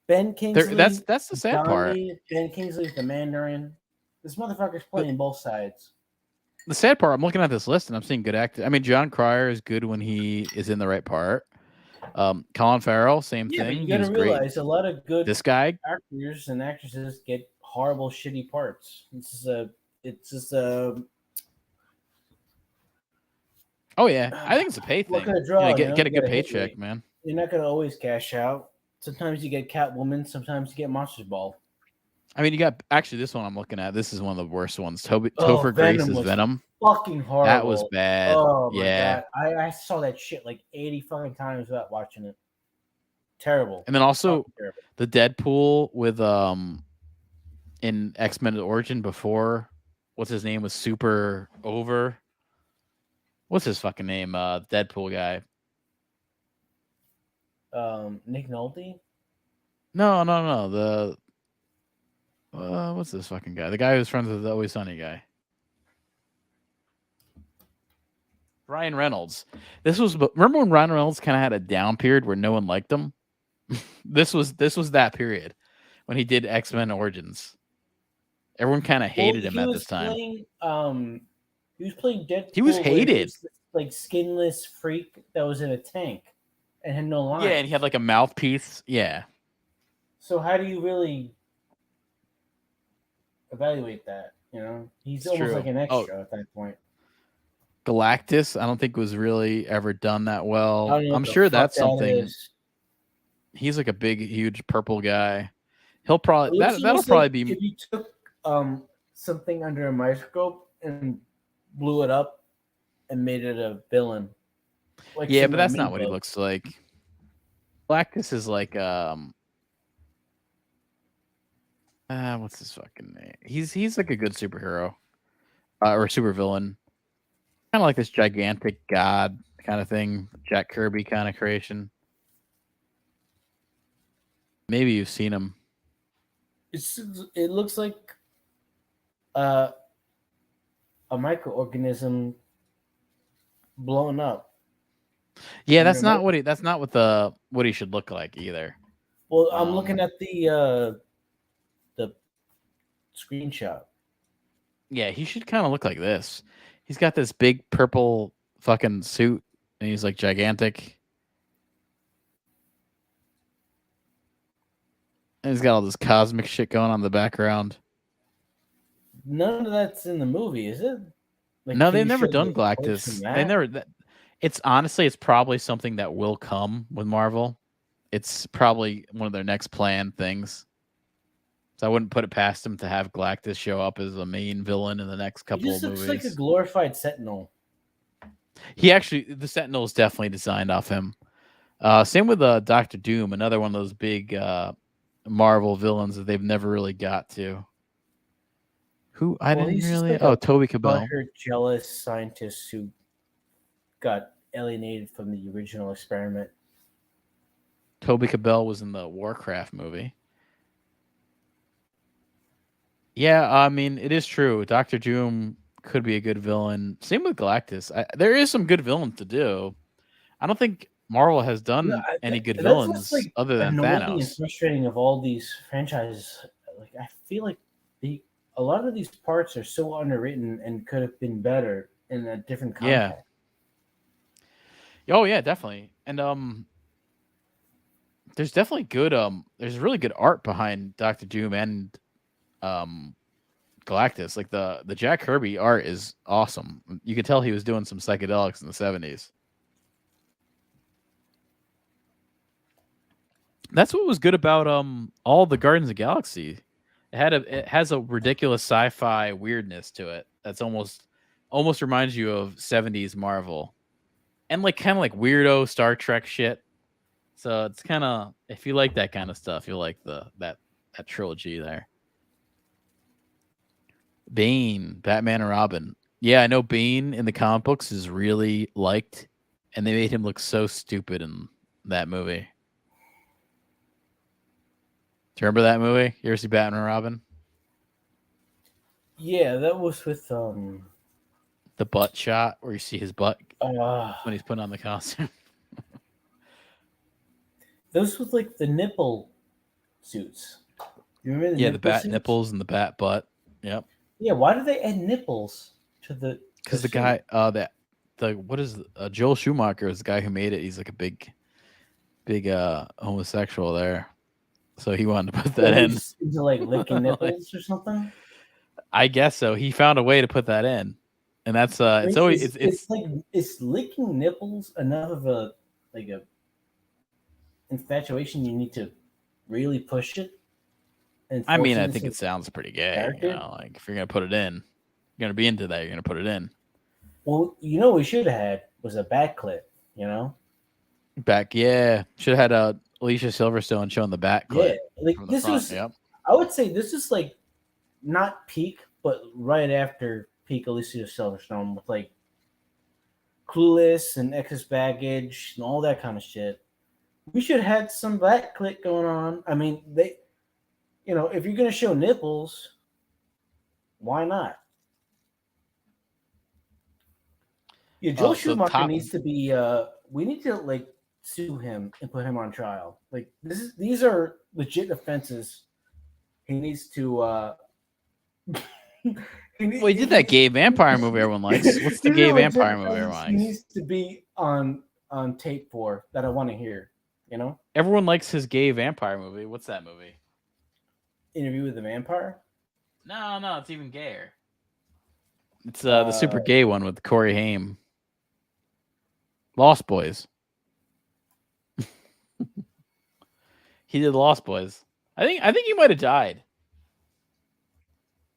A: Ben Kingsley.
B: That's the sad part.
A: Ben Kingsley's the Mandarin. This motherfucker's playing both sides.
B: The sad part, I'm looking at this list and I'm seeing good actors. I mean, John Cryer is good when he is in the right part. Colin Farrell, same thing.
A: But you gotta realize a lot of good actors and actresses get horrible, shitty parts. It's just a.
B: Oh yeah, I think it's a pay thing. Get a good paycheck, man.
A: You're not gonna always cash out. Sometimes you get Catwoman. Sometimes you get Monsters Ball.
B: I mean, you got this one I'm looking at. This is one of the worst ones. Topher Grace's Venom.
A: Fucking horrible.
B: That was bad.
A: Oh my god, I saw that shit like 80 fucking times without watching it. Terrible.
B: And then also the Deadpool with in X-Men Origin before, what's his name was super over. What's his fucking name? Deadpool guy.
A: Nick Nolte?
B: No. The what's this fucking guy? The guy who's friends with the Always Sunny guy. Ryan Reynolds. Remember when Ryan Reynolds kind of had a down period where no one liked him? This was that period when he did X-Men Origins. Everyone kind of hated him at this time.
A: He was playing Deadpool.
B: He was
A: where
B: hated.
A: He was this, like skinless freak that was in a tank and had no lines.
B: Yeah, and he had like a mouthpiece. Yeah.
A: So how do you really evaluate that? He's almost like an extra at that point.
B: Galactus, I don't think was really ever done that well. I'm
A: what the
B: sure
A: fuck
B: that's
A: that
B: something.
A: is.
B: He's like a big, huge purple guy. He'll probably
A: It looks
B: that'll
A: almost
B: probably
A: like
B: be.
A: if you took something under a microscope and blew it up and made it a villain. Like
B: Yeah, but that's not what he looks like. Galactus is like what's his fucking name? He's like a good superhero, or supervillain. Kind of like this gigantic god kind of thing, Jack Kirby kind of creation. Maybe you've seen him.
A: It looks like a microorganism blown up.
B: Yeah, that's not what he should look like either.
A: Well, I'm looking at the screenshot.
B: Yeah, he should kind of look like this. He's got this big purple fucking suit, and he's like gigantic. And he's got all this cosmic shit going on in the background.
A: None of that's in the movie, is it? Like,
B: no, they've never done Galactus. They never. It's honestly, it's probably something that will come with Marvel. It's probably one of their next planned things. So I wouldn't put it past them to have Galactus show up as a main villain in the next couple of movies.
A: He looks like a glorified Sentinel.
B: The Sentinel is definitely designed off him. Same with Doctor Doom, another one of those big Marvel villains that they've never really got to. Who I didn't really. Like Toby Cabell.
A: Jealous scientist who got alienated from the original experiment.
B: Toby Cabell was in the Warcraft movie. Yeah, I mean, it is true. Dr. Doom could be a good villain. Same with Galactus. There is some good villains to do. I don't think Marvel has done any good villains other than Thanos.
A: And frustrating of all these franchises. Like, I feel like a lot of these parts are so underwritten and could have been better in a different context.
B: Yeah. Oh yeah, definitely. And there's definitely good there's really good art behind Dr. Doom and Galactus. Like the Jack Kirby art is awesome. You could tell he was doing some psychedelics in the 70s. That's what was good about all the Guardians of the Galaxy. It has a ridiculous sci-fi weirdness to it. That's almost reminds you of 70s Marvel. And like kind of like weirdo Star Trek shit. So it's kind of, if you like that kind of stuff, you'll like that trilogy there. Bane, Batman and Robin. Yeah, I know Bane in the comic books is really liked, and they made him look so stupid in that movie. Do you remember that movie? You ever see Batman and Robin?
A: Yeah, that was with
B: the butt shot where you see his butt when he's putting on the costume.
A: Those with like the nipple suits. You remember
B: the bat suits? Nipples and the bat butt. Yep.
A: Yeah, why do they add nipples to the?
B: Because the guy, Joel Schumacher is the guy who made it. He's like a big homosexual there, so he wanted to put that in.
A: Into like licking nipples or something.
B: I guess so. He found a way to put that in, and that's it's always it's
A: like, is licking nipples enough of a infatuation? You need to really push it.
B: I mean, I think it sounds pretty gay. You know, like if you're gonna put it in, you're gonna be into that. You're gonna put it in.
A: Well, what we should have had was a back clip.
B: Should have had Alicia Silverstone showing the back clip.
A: Yeah, like this was. Yep. I would say this is like not peak, but right after peak Alicia Silverstone with like Clueless and Excess Baggage and all that kind of shit. We should have had some back clip going on. I mean, if you're going to show nipples, why not? Yeah, Joel
B: so
A: Schumacher
B: top-
A: needs to be. We need to like sue him and put him on trial. Like these are legit offenses. He needs to.
B: Well, he did that gay vampire movie everyone likes. What's the
A: These
B: gay
A: are legit
B: vampire movie
A: offenses
B: everyone
A: He
B: likes?
A: needs to be on tape for that. I want to hear. You know,
B: Everyone likes his gay vampire movie. What's that movie?
A: Interview with the Vampire.
B: No, it's even gayer. It's the super gay one with Corey Haim. Lost Boys. He did Lost Boys. I think he might have died.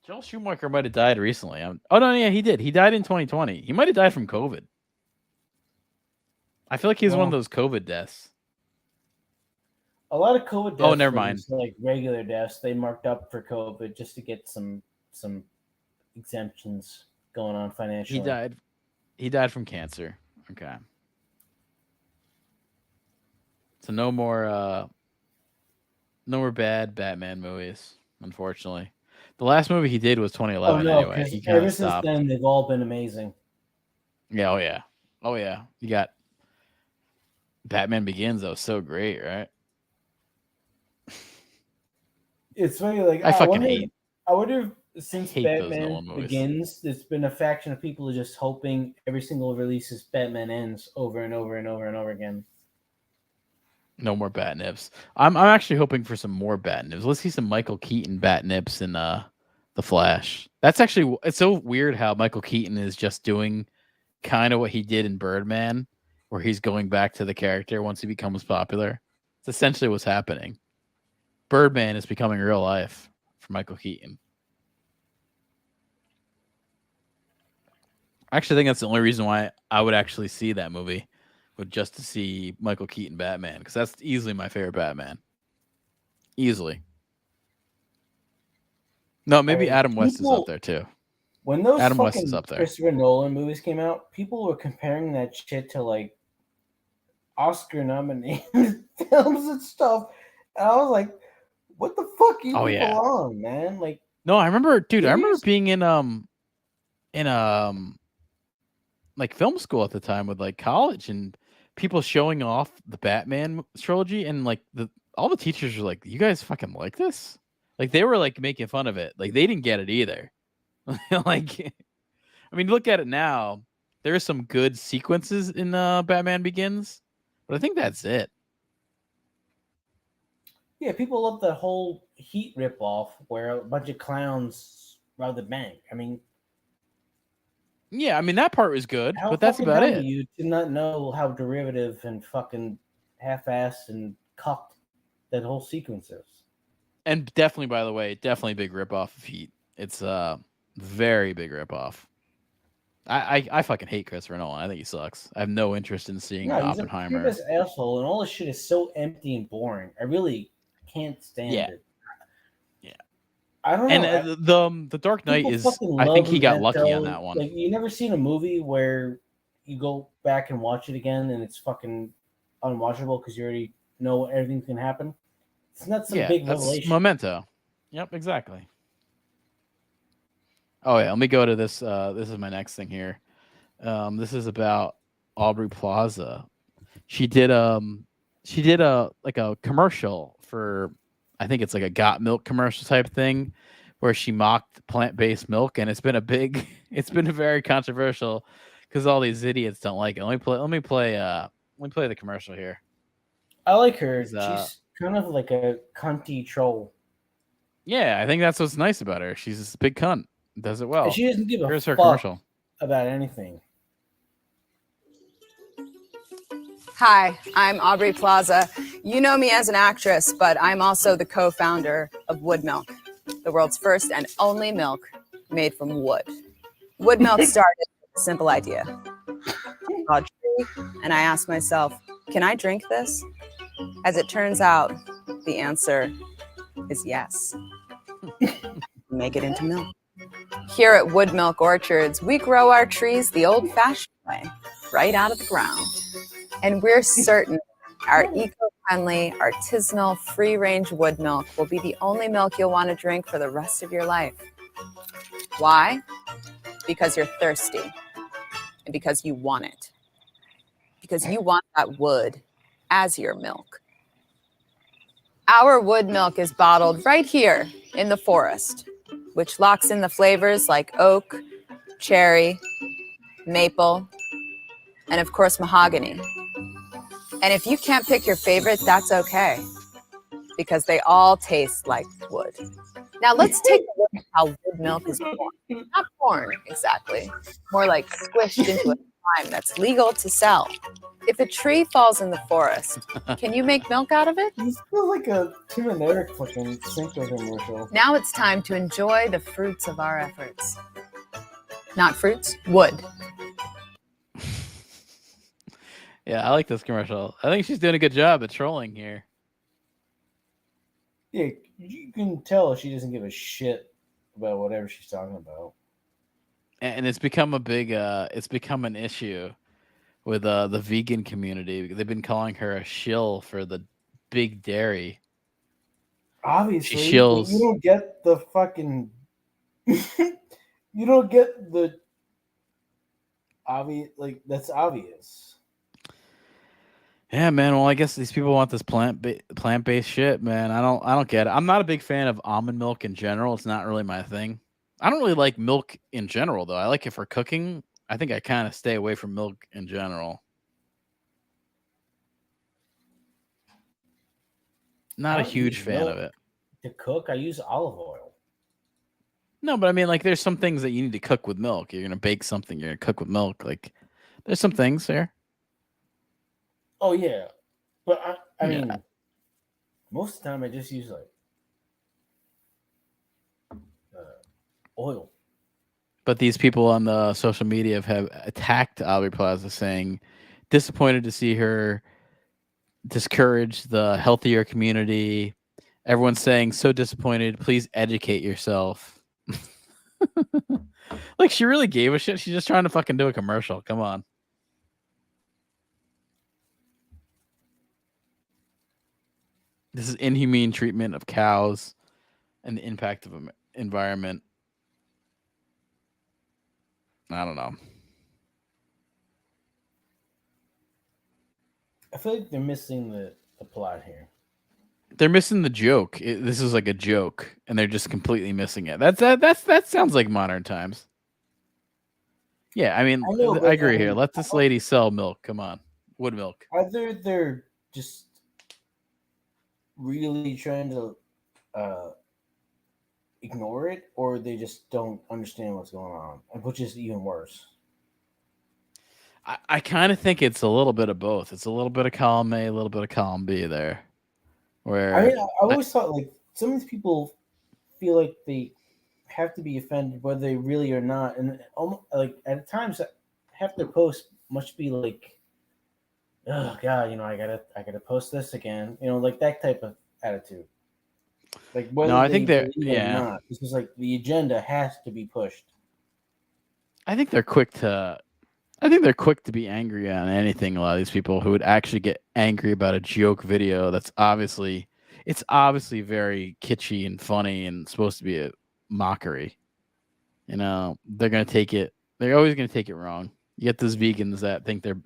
B: Joel Schumacher might have died recently. Oh no, yeah, he did. He died in 2020. He might have died from COVID. I feel like he's one of those COVID deaths.
A: A lot of COVID deaths.
B: Oh, never mind.
A: just, like regular deaths, they marked up for COVID just to get some exemptions going on financially.
B: He died from cancer. Okay. So no more bad Batman movies, unfortunately. The last movie he did was 2011 anyway. He kind
A: ever
B: of
A: since
B: stopped.
A: then they've all been amazing.
B: Yeah, oh yeah. You got Batman Begins. That was so great, right?
A: It's funny, like
B: I
A: wonder if since
B: hate those
A: Batman
B: Nolan movies.
A: Begins, there's been a faction of people who are just hoping every single release is Batman Ends over and over and over and over again.
B: No more bat nips. I'm actually hoping for some more bat nips. Let's see some Michael Keaton bat nips in The Flash. That's actually, it's so weird how Michael Keaton is just doing kind of what he did in Birdman, where he's going back to the character once he becomes popular. It's essentially what's happening. Birdman is becoming real life for Michael Keaton. I actually think that's the only reason why I would actually see that movie, would just to see Michael Keaton Batman, because that's easily my favorite Batman. Easily. No, maybe Adam West is up there too.
A: When those
B: Adam West
A: fucking
B: is up there.
A: Christopher Nolan movies came out, people were comparing that shit to like Oscar nominated films and stuff. And I was like, what the fuck are you people on, man? Like,
B: no, I remember, dude, I remember being in like film school at the time with like college and people showing off the Batman trilogy, and like all the teachers were like, you guys fucking like this? Like they were like making fun of it. Like they didn't get it either. Like, I mean, look at it now. There are some good sequences in Batman Begins, but I think that's it.
A: Yeah, people love the whole Heat ripoff where a bunch of clowns rob the bank. I mean,
B: yeah, I mean that part was good, but that's about it.
A: You did not know how derivative and fucking half-assed and cucked that whole sequence is.
B: And definitely, by the way, definitely big ripoff of Heat. It's a very big ripoff. I fucking hate Christopher Nolan. I think he sucks. I have no interest in seeing Oppenheimer.
A: He's an asshole, and all this shit is so empty and boring. I really can't stand it.
B: Yeah.
A: I don't
B: know. And the Dark Knight is, I think he got lucky on that one.
A: Like, you never seen a movie where you go back and watch it again and it's fucking unwatchable because you already know everything can happen. It's not some big revelation.
B: Memento. Yep, exactly. Oh yeah, let me go to this. This is my next thing here. This is about Aubrey Plaza. She did a commercial for, I think it's like a Got Milk commercial type thing, where she mocked plant-based milk, and it's been very controversial because all these idiots don't like it. Let me play the commercial here.
A: I like her. She's kind of like a cunty troll.
B: Yeah, I think that's what's nice about her. She's this big cunt. Does it well.
A: And she doesn't give
B: Here's
A: a
B: her
A: fuck
B: commercial
A: about anything.
H: Hi, I'm Aubrey Plaza. You know me as an actress, but I'm also the co-founder of Wood Milk, the world's first and only milk made from wood. Wood Milk started with a simple idea. I saw a tree, and I asked myself, can I drink this? As it turns out, the answer is yes. Make it into milk. Here at Wood Milk Orchards, we grow our trees the old-fashioned way, right out of the ground. And we're certain our eco-friendly, artisanal, free-range wood milk will be the only milk you'll want to drink for the rest of your life. Why? Because you're thirsty. and because you want it. Because you want that wood as your milk. Our wood milk is bottled right here in the forest, which locks in the flavors like oak, cherry, maple, and of course, mahogany. And if you can't pick your favorite, that's okay, because they all taste like wood. Now let's take a look at how wood milk is born. Not born, exactly. More like squished into a slime that's legal to sell. If a tree falls in the forest, can you make milk out of it?
A: This feels like a Tim and Eric fucking Cinco commercial.
H: Now it's time to enjoy the fruits of our efforts. Not fruits, wood.
B: Yeah, I like this commercial. I think she's doing a good job at trolling here.
A: Yeah, you can tell she doesn't give a shit about whatever she's talking about.
B: And it's become a big it's become an issue with the vegan community. They've been calling her a shill for the big dairy.
A: Obviously,
B: She shills.
A: you don't get the fucking you don't get the obvious, like that's obvious.
B: Yeah, man. Well, I guess these people want this plant-based shit, man. I don't get it. I'm not a big fan of almond milk in general. It's not really my thing. I don't really like milk in general, though. I like it for cooking. I think I kind of stay away from milk in general. Not a huge fan of it.
A: To cook, I use olive oil.
B: No, but I mean, like, there's some things that you need to cook with milk. You're gonna bake something. You're gonna cook with milk. Like, there's some things there.
A: Oh yeah, but I
B: Yeah.
A: mean, most of the time I just use like oil.
B: But these people on the social media have attacked Aubrey Plaza, saying disappointed to see her discourage the healthier community. Everyone's saying so disappointed. Please educate yourself. Like, she really gave a shit. She's just trying to fucking do a commercial. Come on. This is inhumane treatment of cows and the impact of the environment. I don't know.
A: I feel like they're missing the plot here.
B: They're missing the joke. This is like a joke, and they're just completely missing it. That sounds like modern times. Yeah, I mean, I agree here. Let this lady sell milk. Come on, wood milk.
A: Either they're just really trying to ignore it, or they just don't understand what's going on, which is even worse.
B: I kind of think it's a little bit of both. It's a little bit of column A, a little bit of column B there. Where
A: I mean, I always thought like some of these people feel like they have to be offended whether they really or not, and almost, like at times half their posts must be like, oh god, I gotta post this again, like that type of attitude. Like whether
B: I think they're
A: or not, this is like the agenda has to be pushed.
B: I think they're quick to be angry on anything. A lot of these people who would actually get angry about a joke video that's obviously very kitschy and funny and supposed to be a mockery. They're gonna take it. They're always gonna take it wrong. You get those vegans that think they're,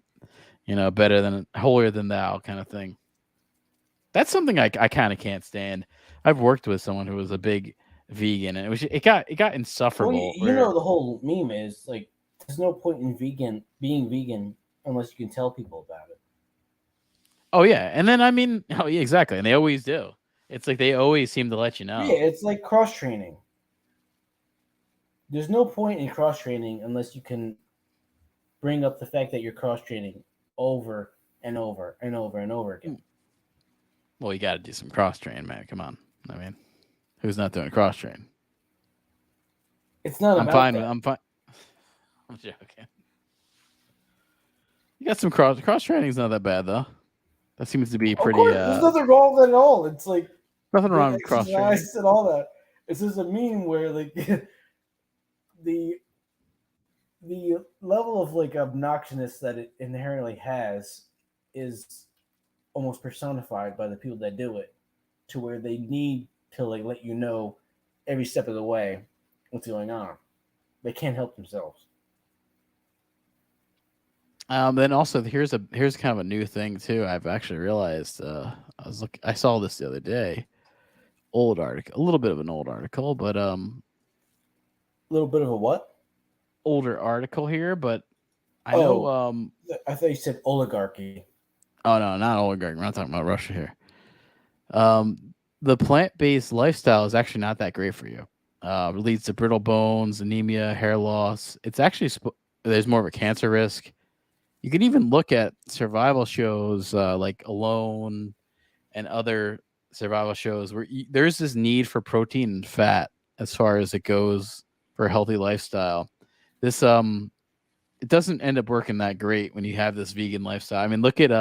B: better than holier than thou kind of thing. That's something I kind of can't stand. I've worked with someone who was a big vegan, and it got insufferable.
A: Well, the whole meme is like, there's no point in being vegan unless you can tell people about it.
B: Oh yeah, and then yeah, exactly, and they always do. It's like they always seem to let you know.
A: Yeah, it's like cross training. There's no point in cross training unless you can bring up the fact that you're cross training over and over and over and over again.
B: Well, you got to do some cross train, man. Come on. I mean, who's not doing cross train?
A: It's not.
B: I'm fine. I'm fine. I'm joking. You got some cross training. Is not that bad though. That seems to be pretty.
A: There's nothing wrong with it at all. It's like
B: nothing wrong with cross training
A: and all that. It's just a meme where like the level of like obnoxiousness that it inherently has is almost personified by the people that do it, to where they need to like let you know every step of the way what's going on. They can't help themselves.
B: Then also here's kind of a new thing too. I've actually realized. I saw this the other day. Old article, a little bit of an old article, but
A: A little bit of a what?
B: older article here. But I know.
A: I thought you said oligarchy.
B: Oh no, not oligarchy. We're not talking about Russia here. The plant-based lifestyle is actually not that great for you. It leads to brittle bones, anemia, hair loss. It's actually there's more of a cancer risk. You can even look at survival shows like Alone and other survival shows where there's this need for protein and fat as far as it goes for a healthy lifestyle. This it doesn't end up working that great when you have this vegan lifestyle. I mean, look at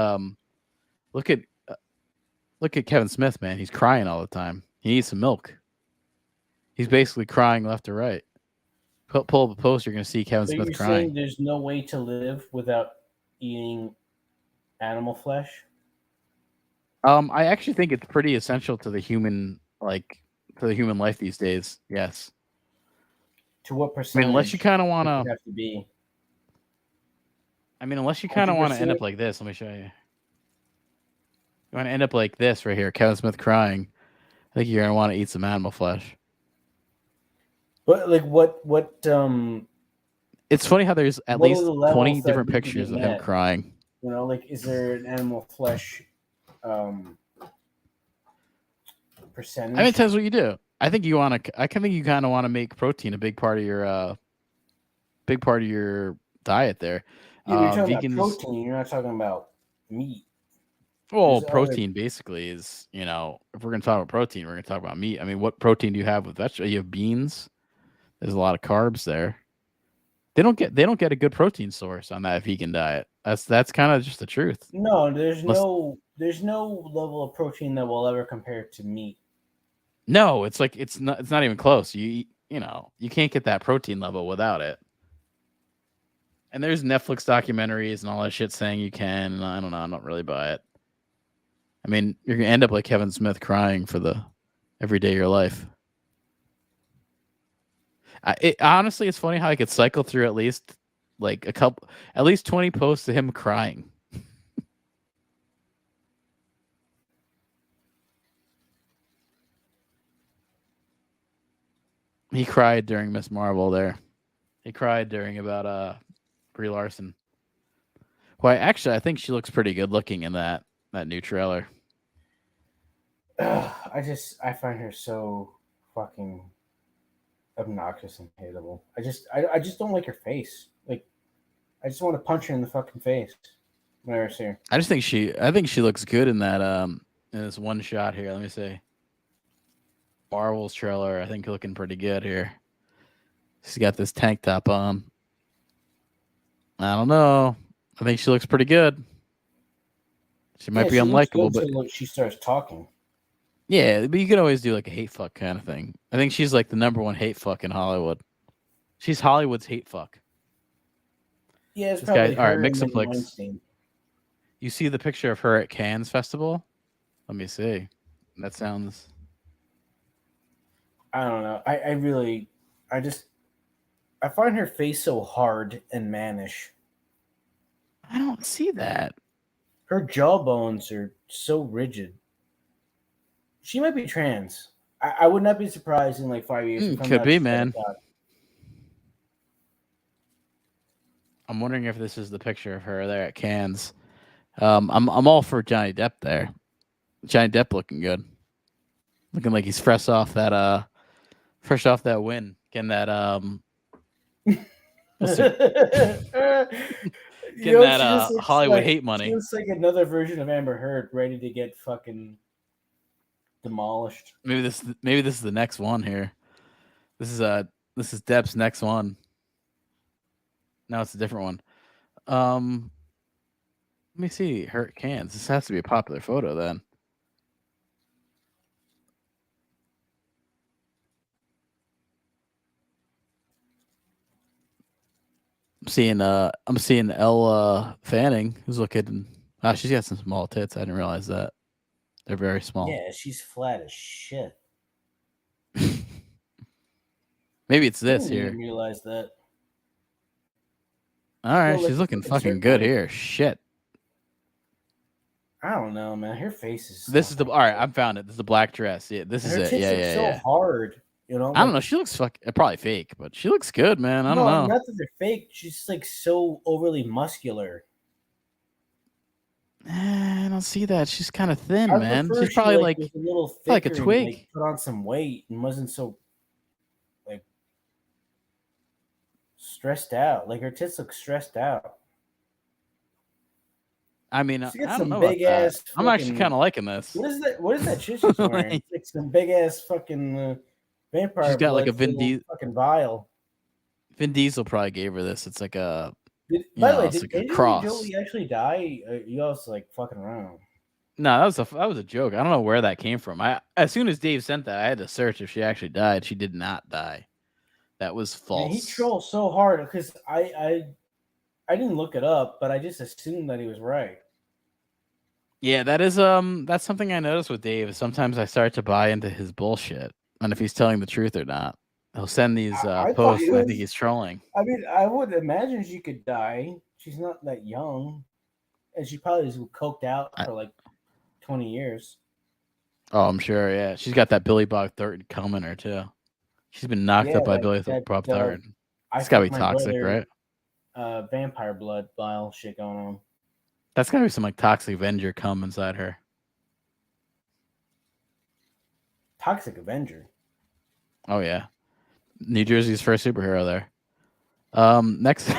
B: look at Kevin Smith, man. He's crying all the time. He needs some milk. He's basically crying left to right. Pull up a post, you're going to see Kevin
A: So
B: Smith
A: you're
B: crying.
A: saying there's no way to live without eating animal flesh?
B: I actually think it's pretty essential to the human life these days. Yes.
A: To what
B: I
A: percentage?
B: mean, unless you kind of want
A: does it
B: to.
A: have to be?
B: I mean, unless you kind of want to end
A: 100%?
B: up like this. Let me show you. You want to end up like this right here, Kevin Smith crying. I think you're gonna want to eat some animal flesh.
A: But like, what?
B: It's funny how there's at
A: What are
B: least
A: the levels
B: 20
A: that
B: different
A: need to be
B: pictures of him
A: met?
B: crying.
A: You know, like, is there an animal flesh percentage?
B: I mean, it depends what you do. I think you want to. I can think you kind of want to make protein a big part of your diet there.
A: Yeah, you're talking
B: vegans,
A: about protein. You're not talking about meat.
B: well,
A: There's
B: protein basically is, if we're going to talk about protein, we're going to talk about meat. I mean, what protein do you have with vegetables? You have beans. There's a lot of carbs there. They don't get a good protein source on that vegan diet. That's kind of just the truth.
A: No, there's no level of protein that will ever compare to meat.
B: No, it's not even close. You can't get that protein level without it. And there's Netflix documentaries and all that shit saying you can. And I don't know. I don't really buy it. I mean, you're gonna end up like Kevin Smith crying for the every day of your life. Honestly, it's funny how I could cycle through at least at least 20 posts of him crying. He cried during Miss Marvel there. He cried during about Brie Larson. Well, actually, I think she looks pretty good looking in that new trailer.
A: I find her so fucking obnoxious and hateable. I just don't like her face. Like, I just want to punch her in the fucking face whenever I see her.
B: I think she looks good in that in this one shot here. Let me see. Marvel's trailer, I think looking pretty good here. She's got this tank top on. I don't know. I think she looks pretty good. She might be unlikable, but
A: she starts talking.
B: Yeah, but you could always do like a hate fuck kind of thing. I think she's like the #1 hate fuck in Hollywood. She's Hollywood's hate fuck.
A: Yeah, it's probably
B: all right,
A: her
B: mix
A: and
B: of flicks.
A: Weinstein.
B: You see the picture of her at Cannes Festival? Let me see. That sounds.
A: I don't know. I find her face so hard and mannish.
B: I don't see that.
A: Her jawbones are so rigid. She might be trans. I would not be surprised in like 5 years.
B: Could be, man. I'm wondering if this is the picture of her there at Cannes. I'm all for Johnny Depp there. Johnny Depp looking good. Looking like he's fresh off that win. Getting that Hollywood hate money.
A: She looks like another version of Amber Heard ready to get fucking demolished.
B: Maybe this is the next one here. This is Depp's next one. No, it's a different one. Let me see. Her at Cannes. This has to be a popular photo then. I'm seeing Elle Fanning, who's looking. She's got some small tits. I didn't realize that. They're very small.
A: Yeah, she's flat as shit.
B: Maybe it's this
A: I
B: here.
A: didn't realize that.
B: All right,
A: Well,
B: she's
A: like,
B: looking
A: fucking
B: fucking good
A: circle.
B: here. Shit.
A: I don't know, man. Her face is.
B: This is
A: not
B: the
A: that
B: all right.
A: good.
B: I found it. This is the black dress. Yeah, this is
A: Her
B: it.
A: tits
B: Yeah,
A: look
B: yeah,
A: so
B: yeah.
A: hard. You know,
B: I don't
A: like,
B: know. She looks probably fake, but she looks good, man. I don't
A: no,
B: know.
A: not that they're fake. She's like so overly muscular.
B: I don't see that. She's kind of thin,
A: I
B: man.
A: prefer
B: She's
A: she
B: probably
A: like was a little thicker
B: like a
A: and
B: twig.
A: like put on some weight and wasn't so like stressed out. Like her tits look stressed out.
B: I mean,
A: She got
B: I don't
A: some
B: know about
A: big
B: that.
A: ass.
B: I'm actually
A: fucking-
B: kind of liking this.
A: What is that? What is that shit she's wearing?
B: Like-
A: It's like some big ass fucking vampire.
B: She's got like a
A: blood
B: Vin
A: filled
B: Diesel.
A: fucking vial.
B: Vin Diesel probably gave her this. It's like a
A: By the way,
B: it's
A: did
B: like a
A: Angelina
B: cross.
A: Jolie actually die? You also like fucking around.
B: No, that was a joke. I don't know where that came from. As soon as Dave sent that, I had to search if she actually died. She did not die. That was false.
A: Man, he trolled so hard because I didn't look it up, but I just assumed that he was right.
B: Yeah, that's something I noticed with Dave. Sometimes I start to buy into his bullshit, and if he's telling the truth or not, he'll send these
A: I thought
B: posts.
A: he
B: And I
A: was-
B: think he's trolling.
A: I mean, I would imagine she could die. She's not that young, and she probably was coked out for like 20 years.
B: Oh, I'm sure. Yeah, she's got that Billy Bob Thornton coming her too. She's been knocked
A: Yeah,
B: up by
A: like
B: Billy
A: that,
B: Bob
A: uh,
B: Thornton.
A: I
B: It's gotta be
A: fucked my
B: toxic,
A: brother,
B: right?
A: Vampire blood vial shit going on.
B: That's gotta be some like toxic Avenger cum inside her.
A: Toxic Avenger.
B: Oh yeah, New Jersey's first superhero there. Next,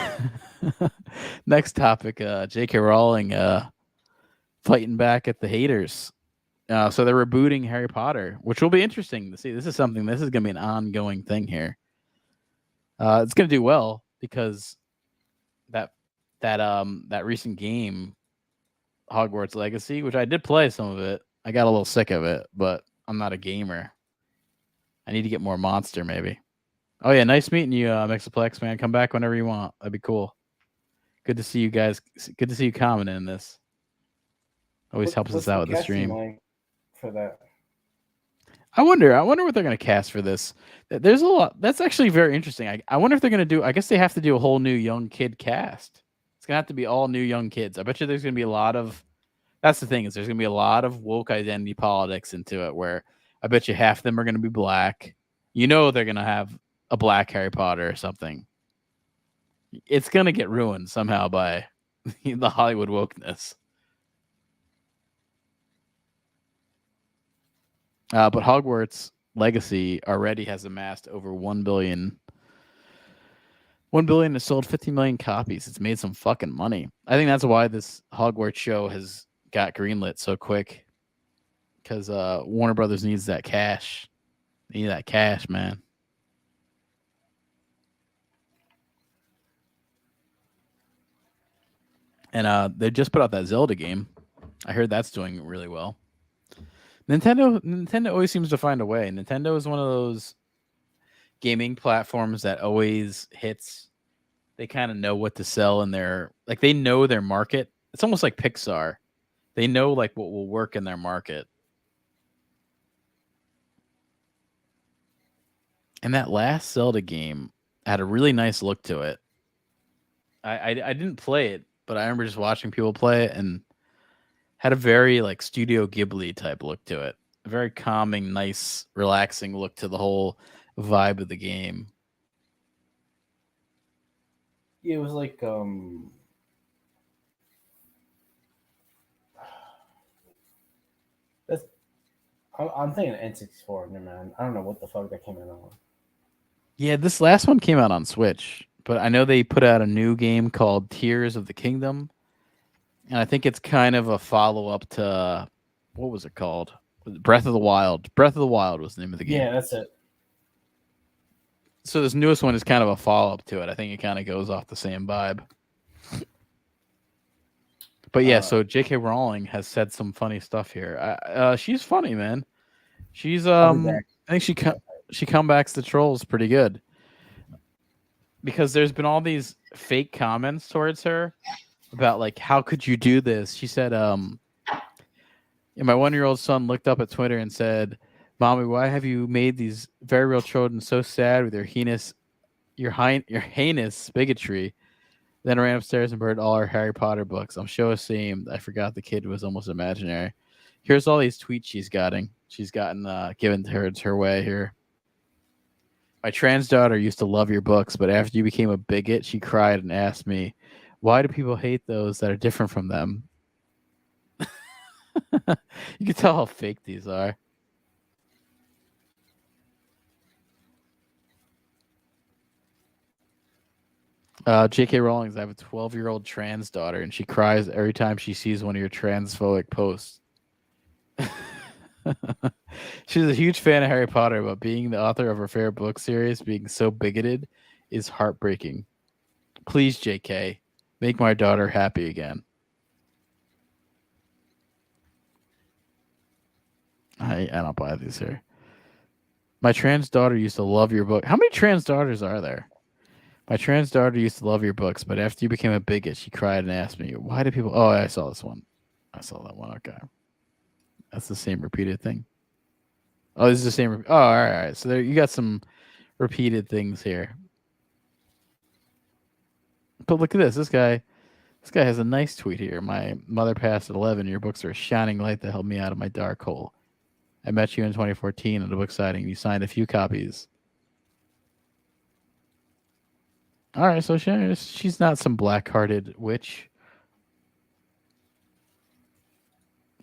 B: next topic. J.K. Rowling fighting back at the haters. So they're rebooting Harry Potter, which will be interesting to see. This is gonna be an ongoing thing here. It's gonna do well because that recent game, Hogwarts Legacy, which I did play some of it. I got a little sick of it, but I'm not a gamer. I need to get more Monster, maybe. Oh yeah, nice meeting you, Mixaplex, man. Come back whenever you want. That'd be cool. Good to see you guys. Good to see you commenting in this. Always helps us out with the stream.
A: Like for that.
B: I wonder what they're gonna cast for this. There's a lot. That's actually very interesting. I wonder if they're gonna do. I guess they have to do a whole new young kid cast. It's gonna have to be all new young kids. I bet you there's gonna be a lot of. That's the thing, is there's gonna be a lot of woke identity politics into it, where I bet you half of them are gonna be black. You know they're gonna have a black Harry Potter or something. It's gonna get ruined somehow by the Hollywood wokeness. But Hogwarts Legacy already has amassed over 1 billion. 1 billion has sold 50 million copies. It's made some fucking money. I think that's why this Hogwarts show has got greenlit so quick. Because Warner Brothers needs that cash. They need that cash, man. And they just put out that Zelda game. I heard that's doing really well. Nintendo always seems to find a way. Nintendo is one of those gaming platforms that always hits. They kind of know what to sell in their, like, they know their market. It's almost like Pixar. They know like what will work in their market. And that last Zelda game had a really nice look to it. I didn't play it, but I remember just watching people play it and had a very like Studio Ghibli type look to it. A very calming, nice, relaxing look to the whole vibe of the game.
A: Yeah, it was like that's I'm thinking N64, man. I don't know what the fuck that came out on.
B: Yeah, this last one came out on Switch, but I know they put out a new game called Tears of the Kingdom. And I think it's kind of a follow-up to, what was it called? Breath of the Wild. Breath of the Wild was the name of the game.
A: Yeah, that's it.
B: So this newest one is kind of a follow-up to it. I think it kind of goes off the same vibe. But yeah, so J.K. Rowling has said some funny stuff here. She's funny, man. She's I think she comebacks the trolls pretty good. Because there's been all these fake comments towards her about like, how could you do this? She said, my 1-year-old son looked up at Twitter and said, "Mommy, why have you made these very real children so sad with your heinous bigotry? Then I ran upstairs and burned all our Harry Potter books. I'm so ashamed. I forgot the kid was almost imaginary. Here's all these tweets she's gotten. She's gotten given to her. It's her way here. My trans daughter used to love your books, but after you became a bigot, she cried and asked me, why do people hate those that are different from them? You can tell how fake these are. J.K. Rowling, I have a 12-year-old trans daughter, and she cries every time she sees one of your transphobic posts. She's a huge fan of Harry Potter, but being the author of her favorite book series, being so bigoted, is heartbreaking. Please, J.K., make my daughter happy again. I don't buy these here. My trans daughter used to love your book. How many trans daughters are there? My trans daughter used to love your books, but after you became a bigot, she cried and asked me, why do people... Oh, I saw this one. I saw that one. Okay. That's the same repeated thing. Oh, this is the same... Oh, all right. So there, you got some repeated things here. But look at this. This guy has a nice tweet here. My mother passed at 11. Your books are a shining light that helped me out of my dark hole. I met you in 2014 at a book signing. You signed a few copies. All right, so she's not some black-hearted witch.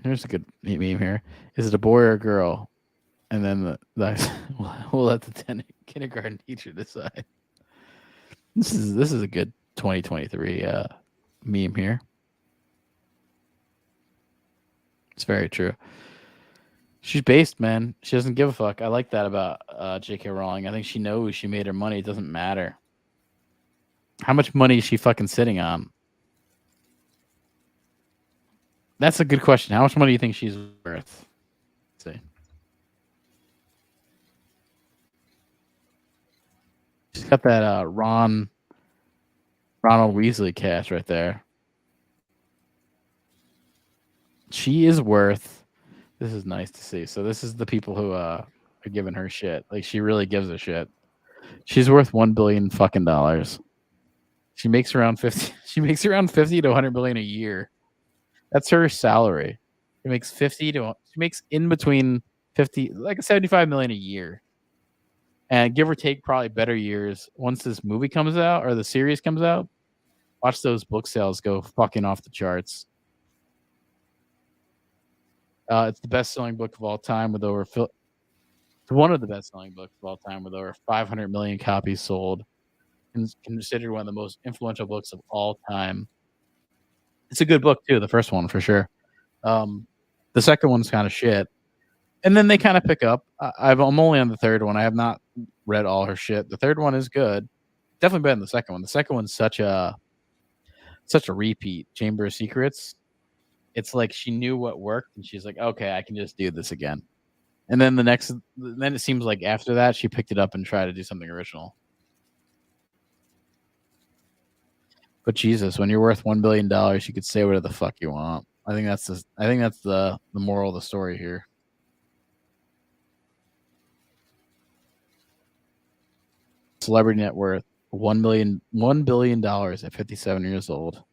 B: Here's a good meme here. Is it a boy or a girl? And then we'll let the kindergarten teacher decide. This is a good 2023 meme here. It's very true. She's based, man. She doesn't give a fuck. I like that about J.K. Rowling. I think she knows she made her money. It doesn't matter. How much money is she fucking sitting on? That's a good question. How much money do you think she's worth? Let's see. She's got that Ronald Weasley cash right there. She is worth... This is nice to see. So this is the people who are giving her shit. Like, she really gives a shit. She's worth $1 billion fucking dollars. She makes around 50. She makes around 50 to 100 million a year. That's her salary. She makes 50 to. She makes in between 50, like 75 million a year, and give or take, probably better years. Once this movie comes out or the series comes out, watch those book sales go fucking off the charts. It's the best-selling book of all time with over. It's one of the best-selling books of all time with over 500 million copies sold. Considered one of the most influential books of all time. It's a good book too. The first one for sure. The second one's kind of shit, and then they kind of pick up. I'm only on the third one. I have not read all her shit. The third one is good, definitely better than the second one. The second one's such a repeat. Chamber of Secrets. It's like she knew what worked, and she's like, okay, I can just do this again. And then then it seems like after that, she picked it up and tried to do something original. But Jesus, when you're worth $1 billion, you could say whatever the fuck you want. I think that's the moral of the story here. Celebrity net worth $1 billion at 57 years old.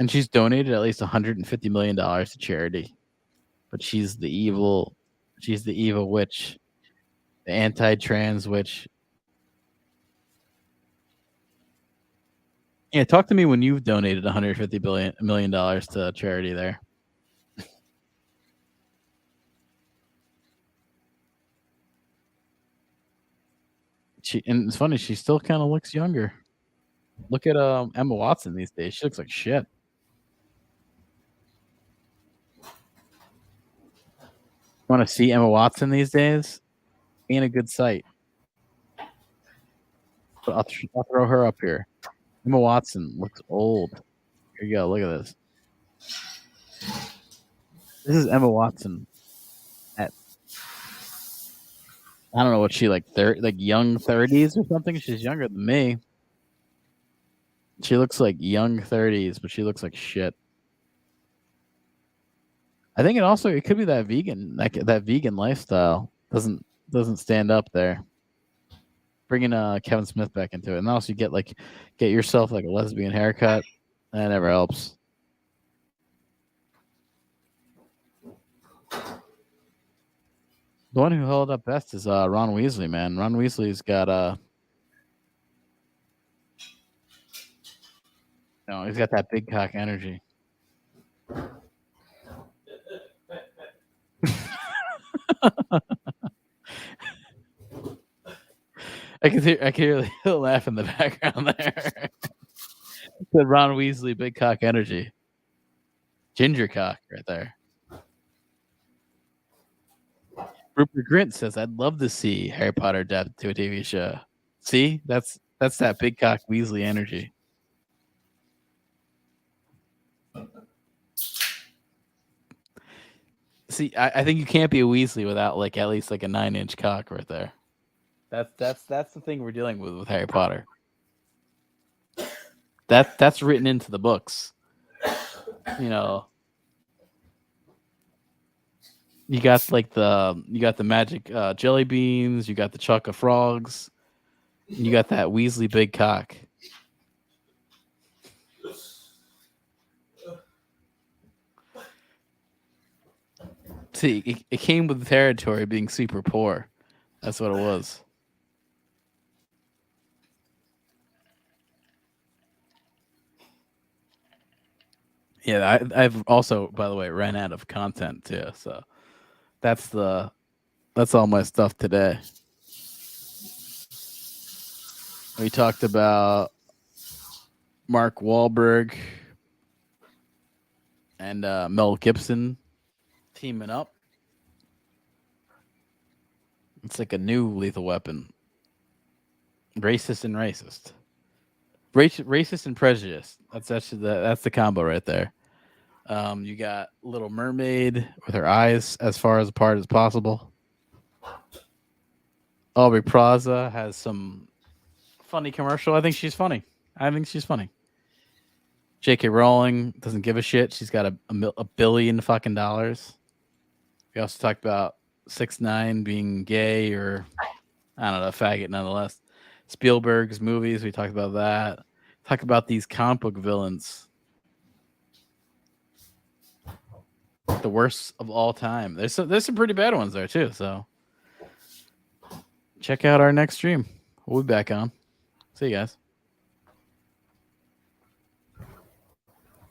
B: And she's donated at least $150 million to charity. But she's the evil witch. The anti-trans witch. Yeah, talk to me when you've donated $150 million to charity there. And it's funny, she still kind of looks younger. Look at Emma Watson these days. She looks like shit. Want to see Emma Watson these days? Ain't a good sight. But I'll throw her up here. Emma Watson looks old. Here you go. Look at this. This is Emma Watson at, I don't know what she like young 30s or something. She's younger than me. She looks like young 30s, but she looks like shit. I think it could be that vegan lifestyle doesn't stand up there. bringing Kevin Smith back into it, and also you get yourself like a lesbian haircut. That never helps. The one who held up best is Ron Weasley, man. Ron Weasley's got he's got that big cock energy. I can hear the laugh in the background there. Said Ron Weasley, big cock energy. Ginger cock right there. Rupert Grint says, I'd love to see Harry Potter adapted to a TV show. See? That's that big cock Weasley energy. See, I think you can't be a Weasley without like at least like a 9-inch cock right there. That's the thing we're dealing with Harry Potter. That's written into the books. You know, you got the magic jelly beans, you got the chocolate frogs, you got that Weasley big cock. See, it came with the territory being super poor. That's what it was. Yeah, I've also, by the way, ran out of content too. So that's all my stuff today. We talked about Mark Wahlberg and Mel Gibson teaming up. It's like a new Lethal Weapon. Racist and racist. Racist and prejudice. That's actually that's the combo right there. You got Little Mermaid with her eyes as far as apart as possible. Aubrey Plaza has some funny commercial. I think she's funny. J.K. Rowling doesn't give a shit. She's got a billion fucking dollars. We also talked about 6ix9ine being gay or I don't know, a faggot nonetheless. Spielberg's movies, we talked about that. Talk about these comic book villains. The worst of all time. There's some pretty bad ones there too, so check out our next stream. We'll be back on. See you guys.